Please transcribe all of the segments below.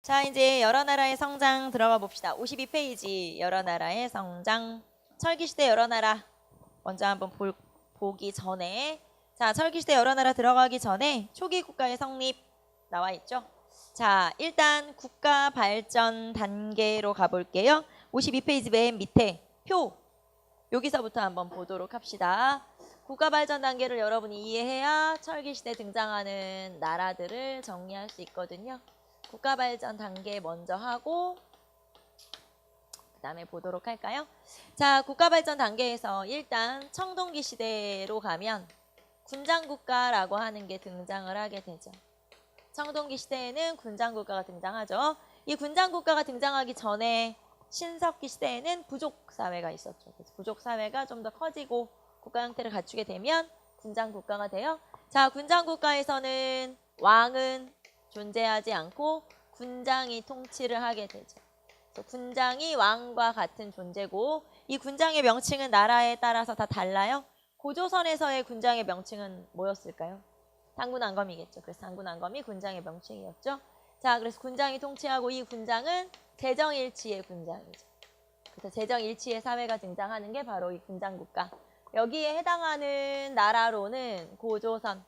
자, 이제 여러 나라의 성장 들어가 봅시다. 52페이지 여러 나라의 성장. 철기시대 여러 나라 먼저 한번 보기 전에, 자, 철기시대 여러 나라 들어가기 전에 초기 국가의 성립 나와 있죠. 자, 일단 국가 발전 단계로 가볼게요. 52페이지 맨 밑에 표, 여기서부터 한번 보도록 합시다. 국가 발전 단계를 여러분이 이해해야 철기시대에 등장하는 나라들을 정리할 수 있거든요. 국가 발전 단계 먼저 하고 그 다음에 보도록 할까요? 자, 국가 발전 단계에서 일단 청동기 시대로 가면 군장국가라고 하는 게 등장을 하게 되죠. 청동기 시대에는 군장국가가 등장하죠. 이 군장국가가 등장하기 전에 신석기 시대에는 부족사회가 있었죠. 그래서 부족사회가 좀 더 커지고 국가 형태를 갖추게 되면 군장국가가 돼요. 자, 군장국가에서는 왕은 존재하지 않고 군장이 통치를 하게 되죠. 그래서 군장이 왕과 같은 존재고 이 군장의 명칭은 나라에 따라서 다 달라요. 고조선에서의 군장의 명칭은 뭐였을까요? 당군안검이겠죠. 그래서 당군안검이 군장의 명칭이었죠. 자, 그래서 군장이 통치하고 이 군장은 재정일치의 군장이죠. 그래서 재정일치의 사회가 등장하는 게 바로 이 군장국가. 여기에 해당하는 나라로는 고조선.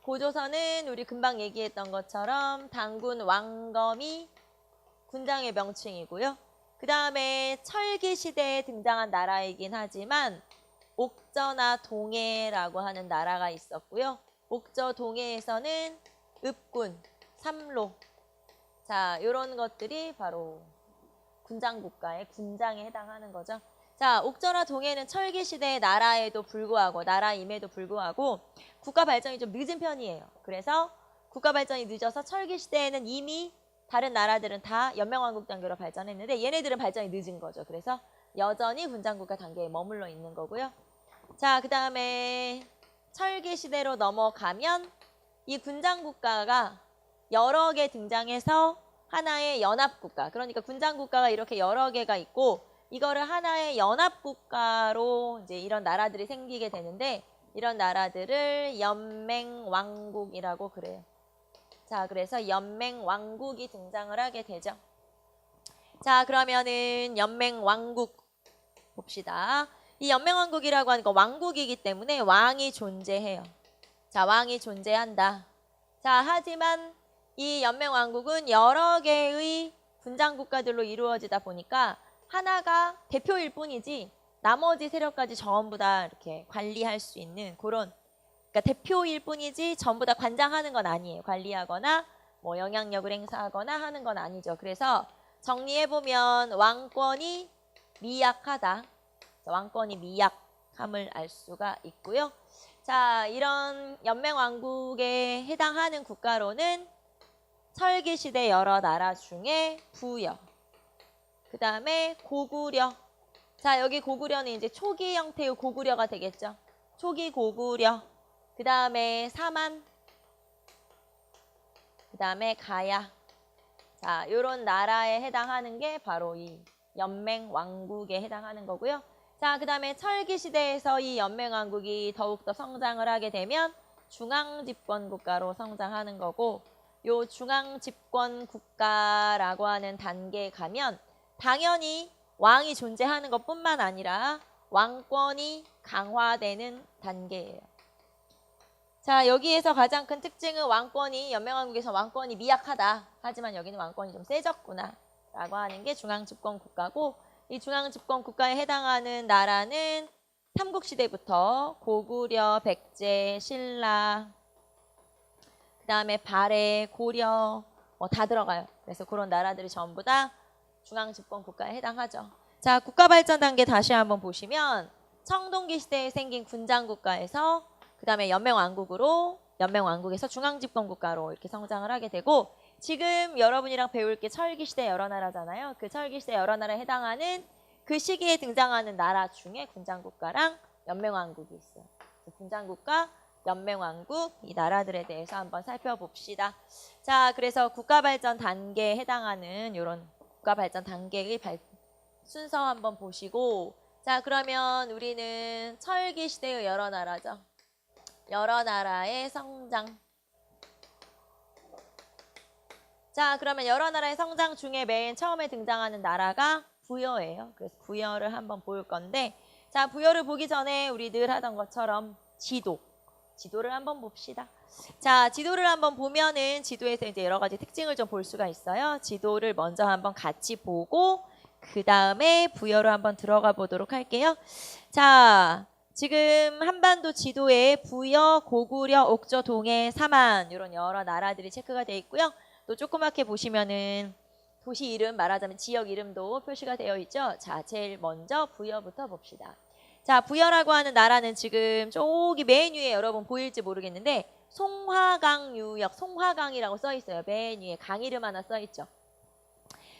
고조선은 우리 금방 얘기했던 것처럼 당군 왕검이 군장의 명칭이고요. 그 다음에 철기 시대에 등장한 나라이긴 하지만 옥저나 동해라고 하는 나라가 있었고요. 옥저 동해에서는 읍군, 삼로, 자, 이런 것들이 바로 군장국가의 군장에 해당하는 거죠. 자, 옥저나 동해는 철기 시대의 나라임에도 불구하고 국가 발전이 좀 늦은 편이에요. 그래서 국가 발전이 늦어서 철기 시대에는 이미 다른 나라들은 다 연맹왕국 단계로 발전했는데 얘네들은 발전이 늦은 거죠. 그래서 여전히 군장국가 단계에 머물러 있는 거고요. 자, 그 다음에 철기 시대로 넘어가면 이 군장국가가 여러 개 등장해서 하나의 연합국가, 그러니까 군장국가가 이렇게 여러 개가 있고 이거를 하나의 연합국가로 이제 이런 나라들이 생기게 되는데 이런 나라들을 연맹왕국이라고 그래요. 자, 그래서 연맹왕국이 등장을 하게 되죠. 자, 그러면은 연맹왕국 봅시다. 이 연맹왕국이라고 하는 거 왕국이기 때문에 왕이 존재해요. 자, 왕이 존재한다. 자, 하지만 이 연맹왕국은 여러 개의 군장국가들로 이루어지다 보니까 하나가 대표일 뿐이지 나머지 세력까지 전부 다 이렇게 관리할 수 있는 그런, 그러니까 대표일 뿐이지 전부 다 관장하는 건 아니에요. 관리하거나 뭐 영향력을 행사하거나 하는 건 아니죠. 그래서 정리해보면 왕권이 미약하다. 왕권이 미약함을 알 수가 있고요. 자, 이런 연맹왕국에 해당하는 국가로는 철기시대 여러 나라 중에 부여, 그 다음에 고구려. 자, 여기 고구려는 이제 초기 형태의 고구려가 되겠죠. 초기 고구려. 그 다음에 사만. 그 다음에 가야. 자, 요런 나라에 해당하는 게 바로 이 연맹왕국에 해당하는 거고요. 자, 그 다음에 철기시대에서 이 연맹왕국이 더욱더 성장을 하게 되면 중앙집권국가로 성장하는 거고 요 중앙집권국가라고 하는 단계에 가면 당연히 왕이 존재하는 것뿐만 아니라 왕권이 강화되는 단계예요. 자, 여기에서 가장 큰 특징은 왕권이 연맹왕국에서 왕권이 미약하다. 하지만 여기는 왕권이 좀 세졌구나 라고 하는 게 중앙집권국가고 이 중앙집권국가에 해당하는 나라는 삼국시대부터 고구려, 백제, 신라, 그 다음에 발해, 고려 다 들어가요. 그래서 그런 나라들이 전부 다 중앙집권국가에 해당하죠. 자, 국가발전 단계 다시 한번 보시면 청동기 시대에 생긴 군장국가에서 그 다음에 연맹왕국으로 연맹왕국에서 중앙집권국가로 이렇게 성장을 하게 되고 지금 여러분이랑 배울 게 철기시대 여러 나라잖아요. 그 철기시대 여러 나라에 해당하는 그 시기에 등장하는 나라 중에 군장국가랑 연맹왕국이 있어요. 군장국가, 연맹왕국 이 나라들에 대해서 한번 살펴봅시다. 자, 그래서 국가발전 단계에 해당하는 이런 국가발전 단계의 순서 한번 보시고 자, 그러면 우리는 철기시대의 여러 나라죠. 여러 나라의 성장. 자, 그러면 여러 나라의 성장 중에 맨 처음에 등장하는 나라가 부여예요. 그래서 부여를 한번 볼 건데, 자, 부여를 보기 전에 우리 늘 하던 것처럼 지도를 한번 봅시다. 자, 지도를 한번 보면은 지도에서 이제 여러 가지 특징을 좀 볼 수가 있어요. 지도를 먼저 한번 같이 보고 그 다음에 부여로 한번 들어가 보도록 할게요. 자, 지금 한반도 지도에 부여, 고구려, 옥저, 동해, 삼한 이런 여러 나라들이 체크가 되어 있고요. 또 조그맣게 보시면은 도시 이름 말하자면 지역 이름도 표시가 되어 있죠. 자, 제일 먼저 부여부터 봅시다. 자, 부여라고 하는 나라는 지금 저기 맨 위에 여러분 보일지 모르겠는데 송화강 유역, 송화강이라고 써 있어요. 맨 위에 강 이름 하나 써 있죠.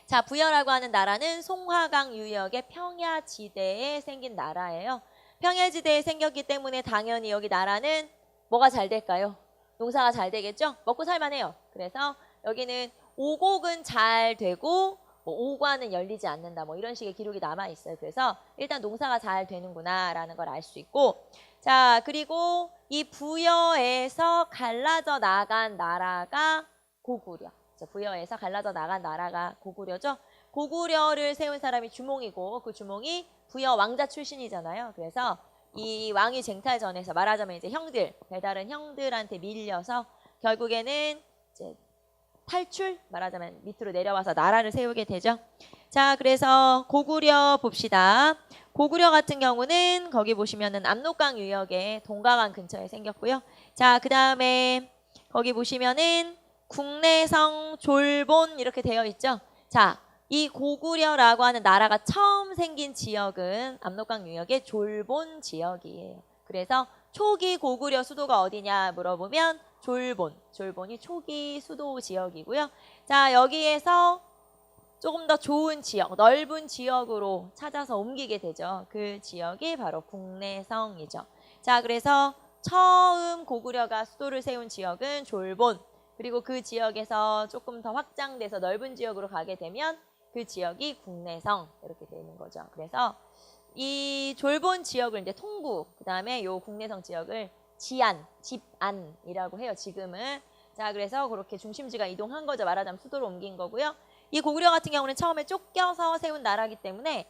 자, 부여라고 하는 나라는 송화강 유역의 평야지대에 생긴 나라예요. 평야지대에 생겼기 때문에 당연히 여기 나라는 뭐가 잘 될까요? 농사가 잘 되겠죠? 먹고 살만해요. 그래서 여기는 오곡은 잘 되고 뭐 오과는 열리지 않는다 뭐 이런 식의 기록이 남아 있어요. 그래서 일단 농사가 잘 되는구나라는 걸 알 수 있고, 자, 그리고 이 부여에서 갈라져 나간 나라가 고구려. 부여에서 갈라져 나간 나라가 고구려죠. 고구려를 세운 사람이 주몽이고 그 주몽이 부여 왕자 출신이잖아요. 그래서 이 왕위 쟁탈전에서 말하자면 이제 배다른 형들한테 밀려서 결국에는 이제 탈출 말하자면 밑으로 내려와서 나라를 세우게 되죠. 자, 그래서 고구려 봅시다. 고구려 같은 경우는 거기 보시면은 압록강 유역에 동가강 근처에 생겼고요. 자, 그 다음에 거기 보시면은 국내성, 졸본 이렇게 되어 있죠. 자, 이 고구려라고 하는 나라가 처음 생긴 지역은 압록강 유역의 졸본 지역이에요. 그래서 초기 고구려 수도가 어디냐 물어보면 졸본이 초기 수도 지역이고요. 자, 여기에서 조금 더 좋은 지역, 넓은 지역으로 찾아서 옮기게 되죠. 그 지역이 바로 국내성이죠. 자, 그래서 처음 고구려가 수도를 세운 지역은 졸본, 그리고 그 지역에서 조금 더 확장돼서 넓은 지역으로 가게 되면 그 지역이 국내성 이렇게 되는 거죠. 그래서 이 졸본 지역을 이제 통구, 그 다음에 요 국내성 지역을 집안이라고 해요, 지금은. 자, 그래서 그렇게 중심지가 이동한 거죠. 말하자면 수도로 옮긴 거고요. 이 고구려 같은 경우는 처음에 쫓겨서 세운 나라이기 때문에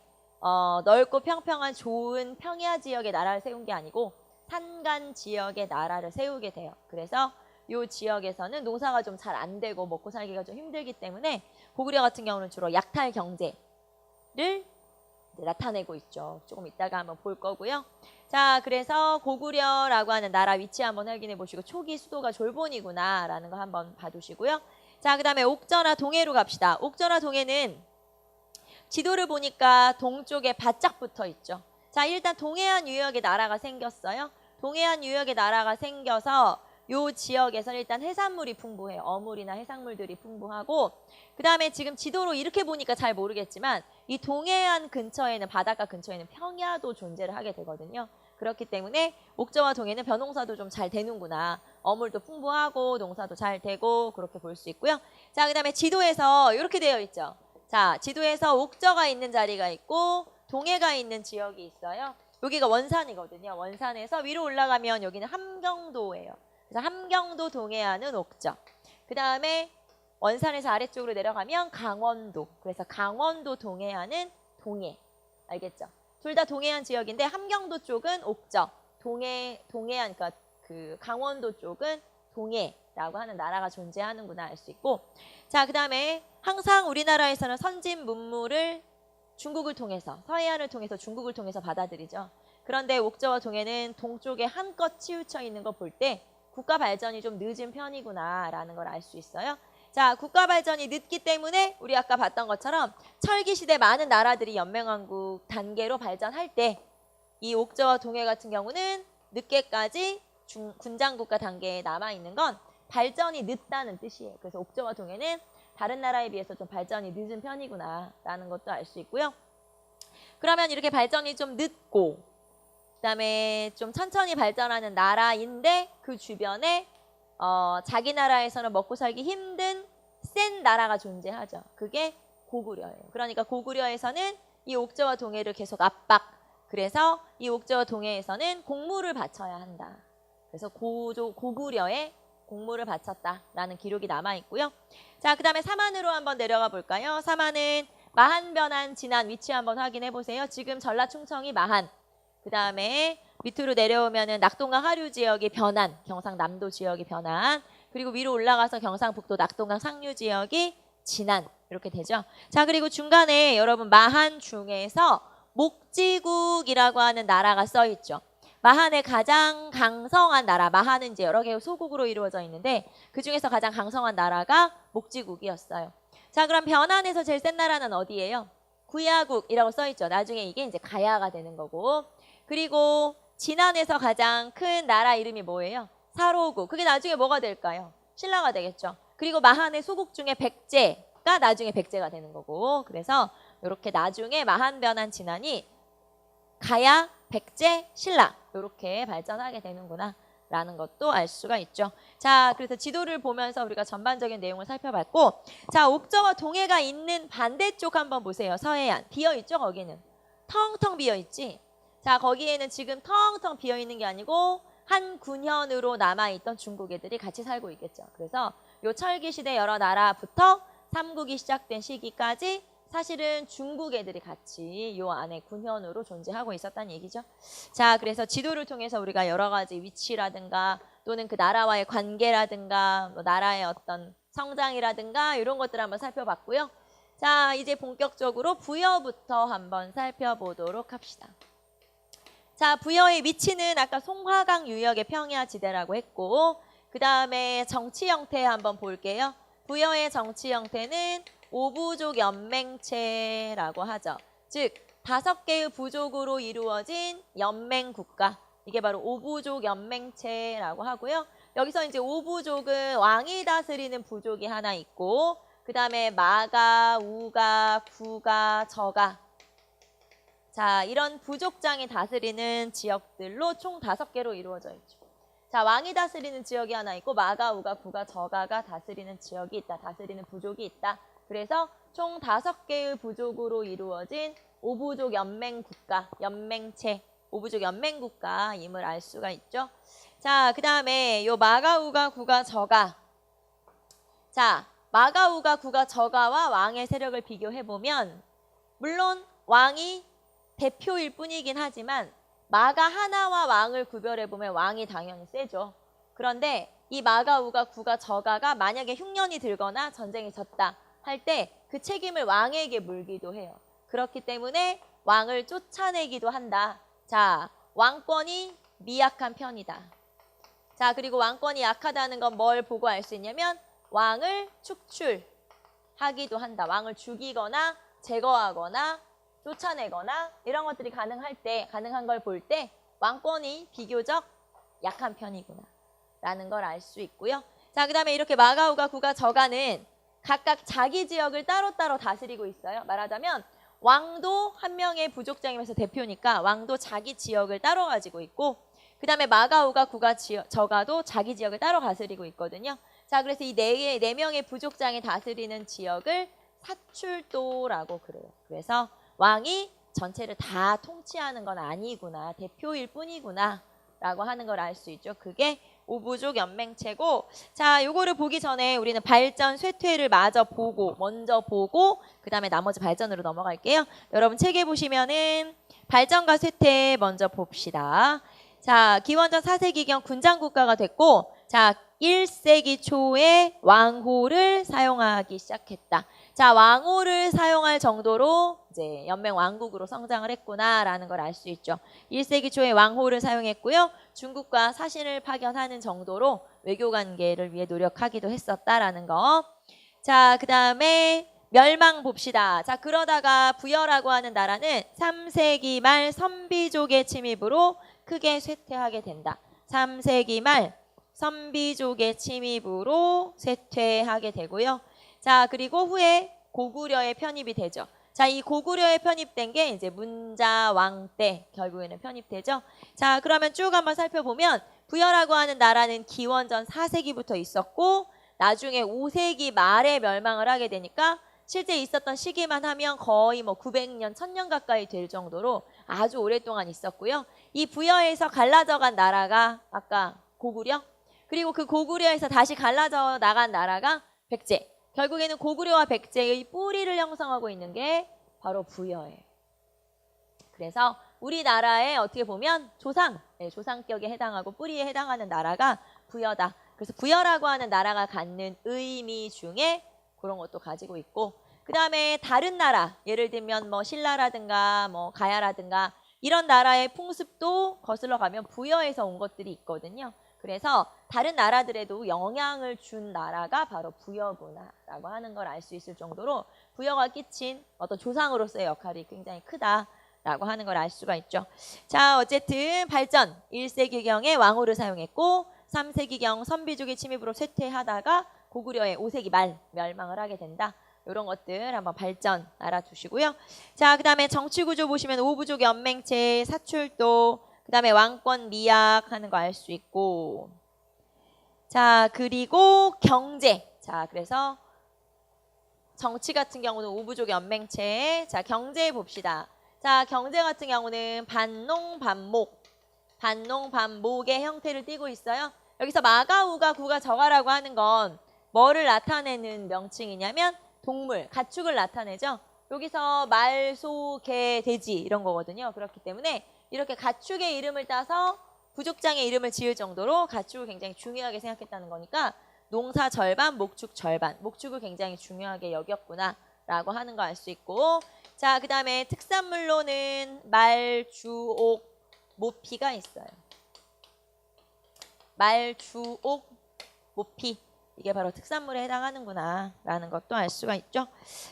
넓고 평평한 좋은 평야 지역의 나라를 세운 게 아니고 산간 지역의 나라를 세우게 돼요. 그래서 이 지역에서는 농사가 좀 잘 안 되고 먹고 살기가 좀 힘들기 때문에 고구려 같은 경우는 주로 약탈 경제를 나타내고 있죠. 조금 이따가 한번 볼 거고요. 자, 그래서 고구려라고 하는 나라 위치 한번 확인해 보시고 초기 수도가 졸본이구나 라는 거 한번 봐두시고요. 자, 그 다음에 옥저나 동해로 갑시다. 옥저나 동해는 지도를 보니까 동쪽에 바짝 붙어 있죠. 자, 일단 동해안 유역의 나라가 생겼어요. 동해안 유역의 나라가 생겨서 요 지역에서 일단 해산물이 풍부해요. 어물이나 해산물들이 풍부하고, 그 다음에 지금 지도로 이렇게 보니까 잘 모르겠지만 이 동해안 근처에는, 바닷가 근처에는 평야도 존재를 하게 되거든요. 그렇기 때문에 옥저와 동해는 벼농사도 좀 잘 되는구나. 어물도 풍부하고 농사도 잘 되고 그렇게 볼 수 있고요. 자, 그 다음에 지도에서 이렇게 되어 있죠. 자, 지도에서 옥저가 있는 자리가 있고 동해가 있는 지역이 있어요. 여기가 원산이거든요. 원산에서 위로 올라가면 여기는 함경도예요. 그래서 함경도 동해안은 옥저. 그 다음에 원산에서 아래쪽으로 내려가면 강원도. 그래서 강원도 동해안은 동해. 알겠죠? 둘 다 동해안 지역인데 함경도 쪽은 옥저. 동해안, 그러니까 그 강원도 쪽은 동해라고 하는 나라가 존재하는구나 알 수 있고. 자, 그 다음에 항상 우리나라에서는 선진 문물을 중국을 통해서, 서해안을 통해서 중국을 통해서 받아들이죠. 그런데 옥저와 동해는 동쪽에 한껏 치우쳐 있는 거 볼 때 국가 발전이 좀 늦은 편이구나라는 걸 알 수 있어요. 자, 국가 발전이 늦기 때문에 우리 아까 봤던 것처럼 철기 시대 많은 나라들이 연맹왕국 단계로 발전할 때 이 옥저와 동해 같은 경우는 늦게까지 군장국가 단계에 남아있는 건 발전이 늦다는 뜻이에요. 그래서 옥저와 동해는 다른 나라에 비해서 좀 발전이 늦은 편이구나라는 것도 알 수 있고요. 그러면 이렇게 발전이 좀 늦고 그다음에 좀 천천히 발전하는 나라인데 그 주변에 자기 나라에서는 먹고 살기 힘든 센 나라가 존재하죠. 그게 고구려예요. 그러니까 고구려에서는 이 옥저와 동해를 계속 압박. 그래서 이 옥저와 동해에서는 공물을 바쳐야 한다. 그래서 고구려의 공물을 바쳤다라는 기록이 남아 있고요. 자, 그다음에 사만으로 한번 내려가 볼까요? 사만은 마한 변한 진안 위치 한번 확인해 보세요. 지금 전라 충청이 마한. 그다음에 밑으로 내려오면은 낙동강 하류 지역이 변안, 경상남도 지역이 변안. 그리고 위로 올라가서 경상북도 낙동강 상류 지역이 진안 이렇게 되죠. 자, 그리고 중간에 여러분 마한 중에서 목지국이라고 하는 나라가 써 있죠. 마한의 가장 강성한 나라, 마한은 이제 여러 개의 소국으로 이루어져 있는데 그 중에서 가장 강성한 나라가 목지국이었어요. 자, 그럼 변안에서 제일 센 나라는 어디예요? 구야국이라고 써 있죠. 나중에 이게 이제 가야가 되는 거고. 그리고 진안에서 가장 큰 나라 이름이 뭐예요? 사로국. 그게 나중에 뭐가 될까요? 신라가 되겠죠. 그리고 마한의 소국 중에 백제가 나중에 백제가 되는 거고. 그래서 이렇게 나중에 마한, 변한, 진안이 가야, 백제, 신라 이렇게 발전하게 되는구나 라는 것도 알 수가 있죠. 자, 그래서 지도를 보면서 우리가 전반적인 내용을 살펴봤고, 자, 옥저와 동해가 있는 반대쪽 한번 보세요. 서해안 비어있죠. 거기는 텅텅 비어있지. 자, 거기에는 지금 텅텅 비어있는 게 아니고 한 군현으로 남아있던 중국 애들이 같이 살고 있겠죠. 그래서 요 철기시대 여러 나라부터 삼국이 시작된 시기까지 사실은 중국 애들이 같이 요 안에 군현으로 존재하고 있었다는 얘기죠. 자, 그래서 지도를 통해서 우리가 여러 가지 위치라든가 또는 그 나라와의 관계라든가 뭐 나라의 어떤 성장이라든가 이런 것들을 한번 살펴봤고요. 자, 이제 본격적으로 부여부터 한번 살펴보도록 합시다. 자, 부여의 위치는 아까 송화강 유역의 평야지대라고 했고, 그 다음에 정치 형태 한번 볼게요. 부여의 정치 형태는 5부족 연맹체라고 하죠. 즉 5개의 부족으로 이루어진 연맹국가. 이게 바로 5부족 연맹체라고 하고요. 여기서 이제 5부족은 왕이 다스리는 부족이 하나 있고, 그 다음에 마가, 우가, 구가, 저가. 자, 이런 부족장이 다스리는 지역들로 총 5개로 이루어져 있죠. 자, 왕이 다스리는 지역이 하나 있고 마가, 우가, 구가, 저가가 다스리는 지역이 있다. 다스리는 부족이 있다. 그래서 총 5개의 부족으로 이루어진 5부족 연맹국가, 연맹체, 5부족 연맹국가임을 알 수가 있죠. 자, 그 다음에 요 마가, 우가, 구가, 저가. 자, 마가, 우가, 구가, 저가와 왕의 세력을 비교해보면 물론 왕이 대표일 뿐이긴 하지만 마가 하나와 왕을 구별해보면 왕이 당연히 세죠. 그런데 이 마가, 우가, 구가, 저가가 만약에 흉년이 들거나 전쟁이 졌다 할 때 그 책임을 왕에게 물기도 해요. 그렇기 때문에 왕을 쫓아내기도 한다. 자, 왕권이 미약한 편이다. 자, 그리고 왕권이 약하다는 건 뭘 보고 알 수 있냐면 왕을 축출하기도 한다. 왕을 죽이거나 제거하거나 쫓아내거나 이런 것들이 가능한 걸 볼 때 왕권이 비교적 약한 편이구나 라는 걸 알 수 있고요. 자, 그 다음에 이렇게 마가, 우가, 구가, 저가는 각각 자기 지역을 따로따로 다스리고 있어요. 말하자면 왕도 한 명의 부족장이면서 대표니까 왕도 자기 지역을 따로 가지고 있고, 그 다음에 마가, 우가, 구가, 저가도 자기 지역을 따로 다스리고 있거든요. 자, 그래서 이 네 명의 부족장이 다스리는 지역을 사출도라고 그래요. 그래서 왕이 전체를 다 통치하는 건 아니구나, 대표일 뿐이구나 라고 하는 걸 알 수 있죠. 그게 5부족 연맹체고, 자, 요거를 보기 전에 우리는 발전, 쇠퇴를 먼저 보고 그 다음에 나머지 발전으로 넘어갈게요. 여러분 책에 보시면은 발전과 쇠퇴 먼저 봅시다. 자, 기원전 4세기경 군장국가가 됐고, 자, 1세기 초에 왕호를 사용하기 시작했다. 자, 왕호를 사용할 정도로 이제 연맹 왕국으로 성장을 했구나라는 걸 알 수 있죠. 1세기 초에 왕호를 사용했고요. 중국과 사신을 파견하는 정도로 외교 관계를 위해 노력하기도 했었다라는 거. 자, 그 다음에 멸망 봅시다. 자, 그러다가 부여라고 하는 나라는 3세기 말 선비족의 침입으로 크게 쇠퇴하게 된다. 3세기 말 선비족의 침입으로 쇠퇴하게 되고요. 자, 그리고 후에 고구려에 편입이 되죠. 자, 이 고구려에 편입된 게 이제 문자왕 때 결국에는 편입되죠. 자, 그러면 쭉 한번 살펴보면 부여라고 하는 나라는 기원전 4세기부터 있었고 나중에 5세기 말에 멸망을 하게 되니까 실제 있었던 시기만 하면 거의 뭐 900년, 1000년 가까이 될 정도로 아주 오랫동안 있었고요. 이 부여에서 갈라져간 나라가 아까 고구려, 그 그리고 그 고구려에서 다시 갈라져 나간 나라가 백제. 결국에는 고구려와 백제의 뿌리를 형성하고 있는 게 바로 부여예요. 그래서 우리나라에 어떻게 보면 조상, 조상격에 해당하고 뿌리에 해당하는 나라가 부여다. 그래서 부여라고 하는 나라가 갖는 의미 중에 그런 것도 가지고 있고, 그 다음에 다른 나라, 예를 들면 뭐 신라라든가 뭐 가야라든가 이런 나라의 풍습도 거슬러 가면 부여에서 온 것들이 있거든요. 그래서 다른 나라들에도 영향을 준 나라가 바로 부여구나라고 하는 걸 알 수 있을 정도로 부여가 끼친 어떤 조상으로서의 역할이 굉장히 크다라고 하는 걸 알 수가 있죠. 자, 어쨌든 발전 1세기경에 왕호를 사용했고 3세기경 선비족의 침입으로 쇠퇴하다가 고구려의 5세기 말 멸망을 하게 된다. 이런 것들 한번 발전 알아두시고요. 자, 그 다음에 정치구조 보시면 오부족 연맹체, 사출도, 그 다음에 왕권 미약 하는 거 알 수 있고, 자, 그리고 경제. 자, 그래서 정치 같은 경우는 오부족 연맹체. 자, 경제 봅시다. 자, 경제 같은 경우는 반농, 반목. 반농, 반목의 형태를 띠고 있어요. 여기서 마가, 우가, 구가, 저가라고 하는 건 뭐를 나타내는 명칭이냐면 동물, 가축을 나타내죠. 여기서 말, 소, 개, 돼지 이런 거거든요. 그렇기 때문에 이렇게 가축의 이름을 따서 부족장의 이름을 지을 정도로 가축을 굉장히 중요하게 생각했다는 거니까 농사 절반, 목축 절반. 목축을 굉장히 중요하게 여겼구나라고 하는 거 알 수 있고, 자, 그 다음에 특산물로는 말, 주, 옥, 모피가 있어요. 말, 주, 옥, 모피. 이게 바로 특산물에 해당하는구나 라는 것도 알 수가 있죠.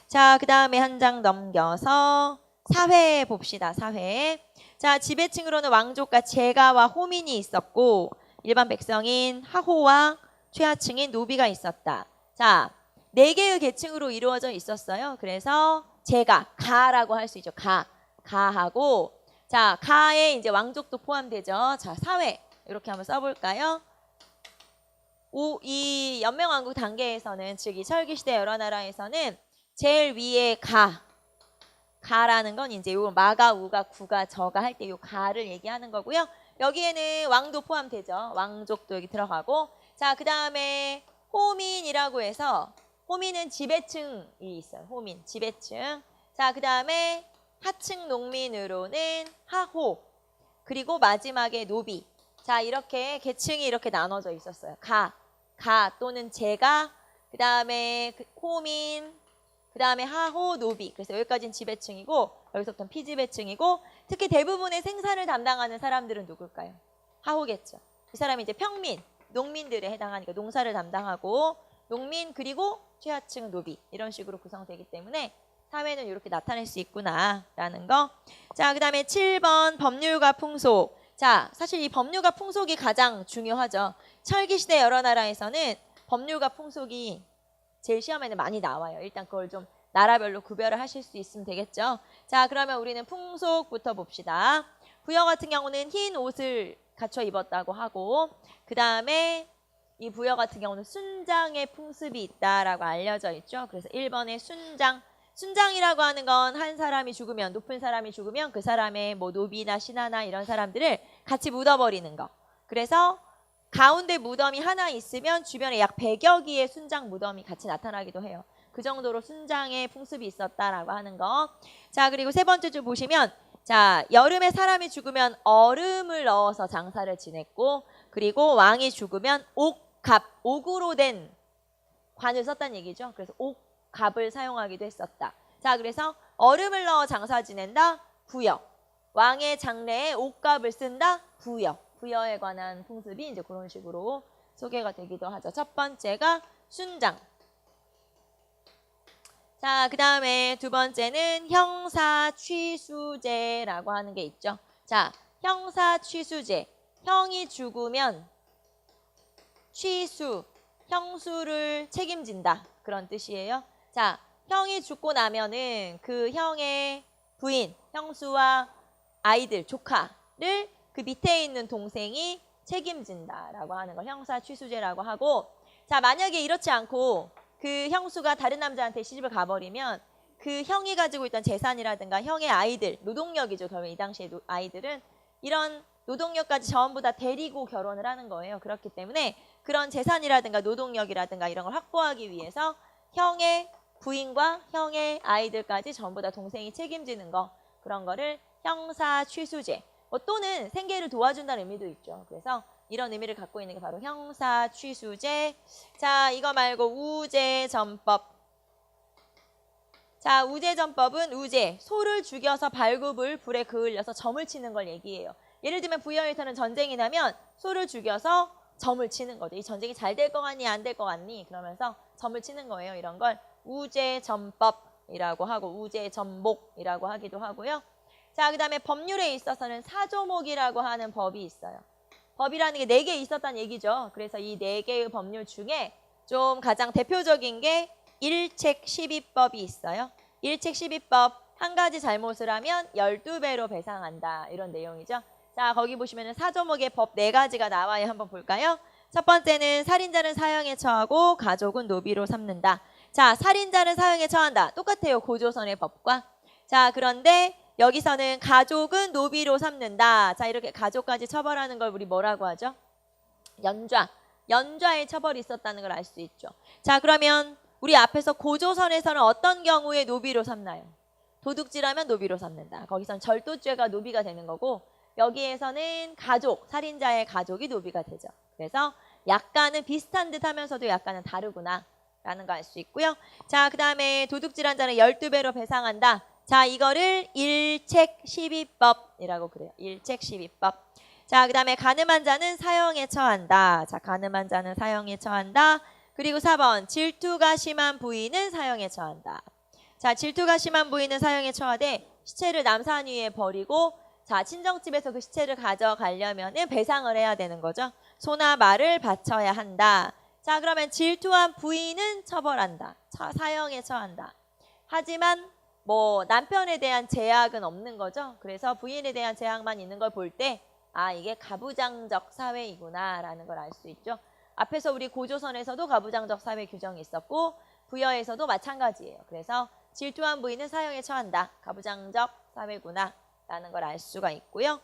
자, 그 다음에 한 장 넘겨서 사회 봅시다. 사회. 자, 지배층으로는 왕족과 제가와 호민이 있었고 일반 백성인 하호와 최하층인 노비가 있었다. 자, 4개의 계층으로 이루어져 있었어요. 그래서 제가, 가라고 할 수 있죠. 가하고, 자, 가에 이제 왕족도 포함되죠. 자, 사회 이렇게 한번 써볼까요? 이 연명왕국 단계에서는, 즉 이 철기시대 여러 나라에서는 제일 위에 가라는 건 이제 요 마가, 우가, 구가, 저가 할 때 요 가를 얘기하는 거고요. 여기에는 왕도 포함되죠. 왕족도 여기 들어가고, 자, 그 다음에 호민이라고 해서 호민은 지배층이 있어요. 호민, 지배층. 자, 그 다음에 하층 농민으로는 하호, 그리고 마지막에 노비. 자, 이렇게 계층이 이렇게 나눠져 있었어요. 가 또는 제가, 그 다음에 호민, 그 다음에 하호, 노비. 그래서 여기까지는 지배층이고 여기서부터는 피지배층이고, 특히 대부분의 생산을 담당하는 사람들은 누굴까요? 하호겠죠. 이 사람이 이제 평민, 농민들에 해당하니까 농사를 담당하고, 농민 그리고 최하층은 노비, 이런 식으로 구성되기 때문에 사회는 이렇게 나타낼 수 있구나라는 거. 자, 그 다음에 7번 법률과 풍속. 자, 사실 이 법률과 풍속이 가장 중요하죠. 철기시대 여러 나라에서는 법률과 풍속이 제일 시험에는 많이 나와요. 일단 그걸 좀 나라별로 구별을 하실 수 있으면 되겠죠. 자, 그러면 우리는 풍속부터 봅시다. 부여 같은 경우는 흰 옷을 갖춰 입었다고 하고, 그 다음에 이 부여 같은 경우는 순장의 풍습이 있다라고 알려져 있죠. 그래서 1번의 순장. 순장이라고 하는 건 한 사람이 죽으면, 높은 사람이 죽으면 그 사람의 뭐 노비나 신하나 이런 사람들을 같이 묻어버리는 거. 그래서 가운데 무덤이 하나 있으면 주변에 약 100여 개의 순장 무덤이 같이 나타나기도 해요. 그 정도로 순장의 풍습이 있었다라고 하는 거. 자, 그리고 세 번째 줄 보시면, 자, 여름에 사람이 죽으면 얼음을 넣어서 장사를 지냈고, 그리고 왕이 죽으면 옥갑, 옥으로 된 관을 썼다는 얘기죠. 그래서 옥갑을 사용하기도 했었다. 자, 그래서 얼음을 넣어 장사 지낸다, 부여. 왕의 장례에 옥갑을 쓴다, 부여. 부여에 관한 풍습이 이제 그런 식으로 소개가 되기도 하죠. 첫 번째가 순장. 자, 그 다음에 두 번째는 형사취수제라고 하는 게 있죠. 자, 형사취수제. 형이 죽으면 취수, 형수를 책임진다. 그런 뜻이에요. 자, 형이 죽고 나면은 그 형의 부인, 형수와 아이들, 조카를 그 밑에 있는 동생이 책임진다라고 하는 걸 형사취수제라고 하고, 자, 만약에 이렇지 않고 그 형수가 다른 남자한테 시집을 가버리면 그 형이 가지고 있던 재산이라든가 형의 아이들, 노동력이죠. 결국 이 당시에 아이들은 이런 노동력까지 전부 다 데리고 결혼을 하는 거예요. 그렇기 때문에 그런 재산이라든가 노동력이라든가 이런 걸 확보하기 위해서 형의 부인과 형의 아이들까지 전부 다 동생이 책임지는 거, 그런 거를 형사 취수제, 또는 생계를 도와준다는 의미도 있죠. 그래서 이런 의미를 갖고 있는 게 바로 형사 취수제. 자, 이거 말고 우제전법. 자, 우제전법은 우제, 소를 죽여서 발굽을 불에 그을려서 점을 치는 걸 얘기해요. 예를 들면 부여에서는 전쟁이 나면 소를 죽여서 점을 치는 거죠. 이 전쟁이 잘 될 것 같니 안 될 것 같니 그러면서 점을 치는 거예요. 이런 걸 우제전법이라고 하고 우제전목이라고 하기도 하고요. 자, 그 다음에 법률에 있어서는 사조목이라고 하는 법이 있어요. 법이라는 게 4개 있었다는 얘기죠. 그래서 이 4개의 법률 중에 좀 가장 대표적인 게 일책 12법이 있어요. 일책 12법, 한 가지 잘못을 하면 12배로 배상한다. 이런 내용이죠. 자, 거기 보시면 사조목의 법 4가지가 나와요. 한번 볼까요? 첫 번째는 살인자는 사형에 처하고 가족은 노비로 삼는다. 자, 살인자는 사형에 처한다. 똑같아요. 고조선의 법과. 자, 그런데 여기서는 가족은 노비로 삼는다. 자, 이렇게 가족까지 처벌하는 걸 우리 뭐라고 하죠? 연좌. 연좌의 처벌이 있었다는 걸 알 수 있죠. 자, 그러면 우리 앞에서 고조선에서는 어떤 경우에 노비로 삼나요? 도둑질하면 노비로 삼는다. 거기선 절도죄가 노비가 되는 거고, 여기에서는 가족, 살인자의 가족이 노비가 되죠. 그래서 약간은 비슷한 듯 하면서도 약간은 다르구나 라는 거 알 수 있고요. 자, 그 다음에 도둑질한 자는 12배로 배상한다. 자, 이거를 일책 12법이라고 그래요. 일책 12법. 자, 그 다음에 가늠한 자는 사형에 처한다. 자, 가늠한 자는 사형에 처한다. 그리고 4번, 질투가 심한 부인은 사형에 처한다. 자, 질투가 심한 부인은 사형에 처하되 시체를 남산 위에 버리고, 자, 친정집에서 그 시체를 가져가려면은 배상을 해야 되는 거죠. 소나 말을 바쳐야 한다. 자, 그러면 질투한 부인은 처벌한다. 사형에 처한다. 하지만 뭐 남편에 대한 제약은 없는 거죠. 그래서 부인에 대한 제약만 있는 걸 볼 때, 아, 이게 가부장적 사회이구나 라는 걸 알 수 있죠. 앞에서 우리 고조선에서도 가부장적 사회 규정이 있었고 부여에서도 마찬가지예요. 그래서 질투한 부인은 사형에 처한다. 가부장적 사회구나 라는 걸 알 수가 있고요.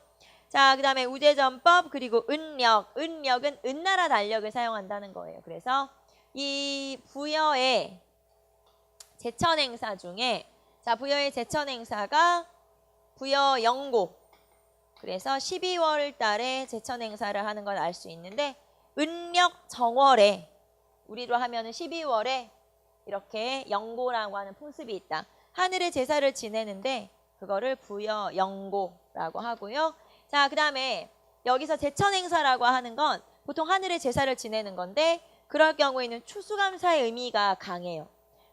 자, 그 다음에 우제전법, 그리고 은력. 은력은 은나라 달력을 사용한다는 거예요. 그래서 이 부여의 제천행사 중에, 자, 부여의 제천행사가 부여 영고. 그래서 12월 달에 제천행사를 하는 걸 알 수 있는데, 은력 정월에, 우리로 하면은 12월에 이렇게 영고라고 하는 풍습이 있다. 하늘의 제사를 지내는데 그거를 부여 영고라고 하고요. 자, 그 다음에 여기서 제천행사라고 하는 건 보통 하늘의 제사를 지내는 건데, 그럴 경우에는 추수감사의 의미가 강해요.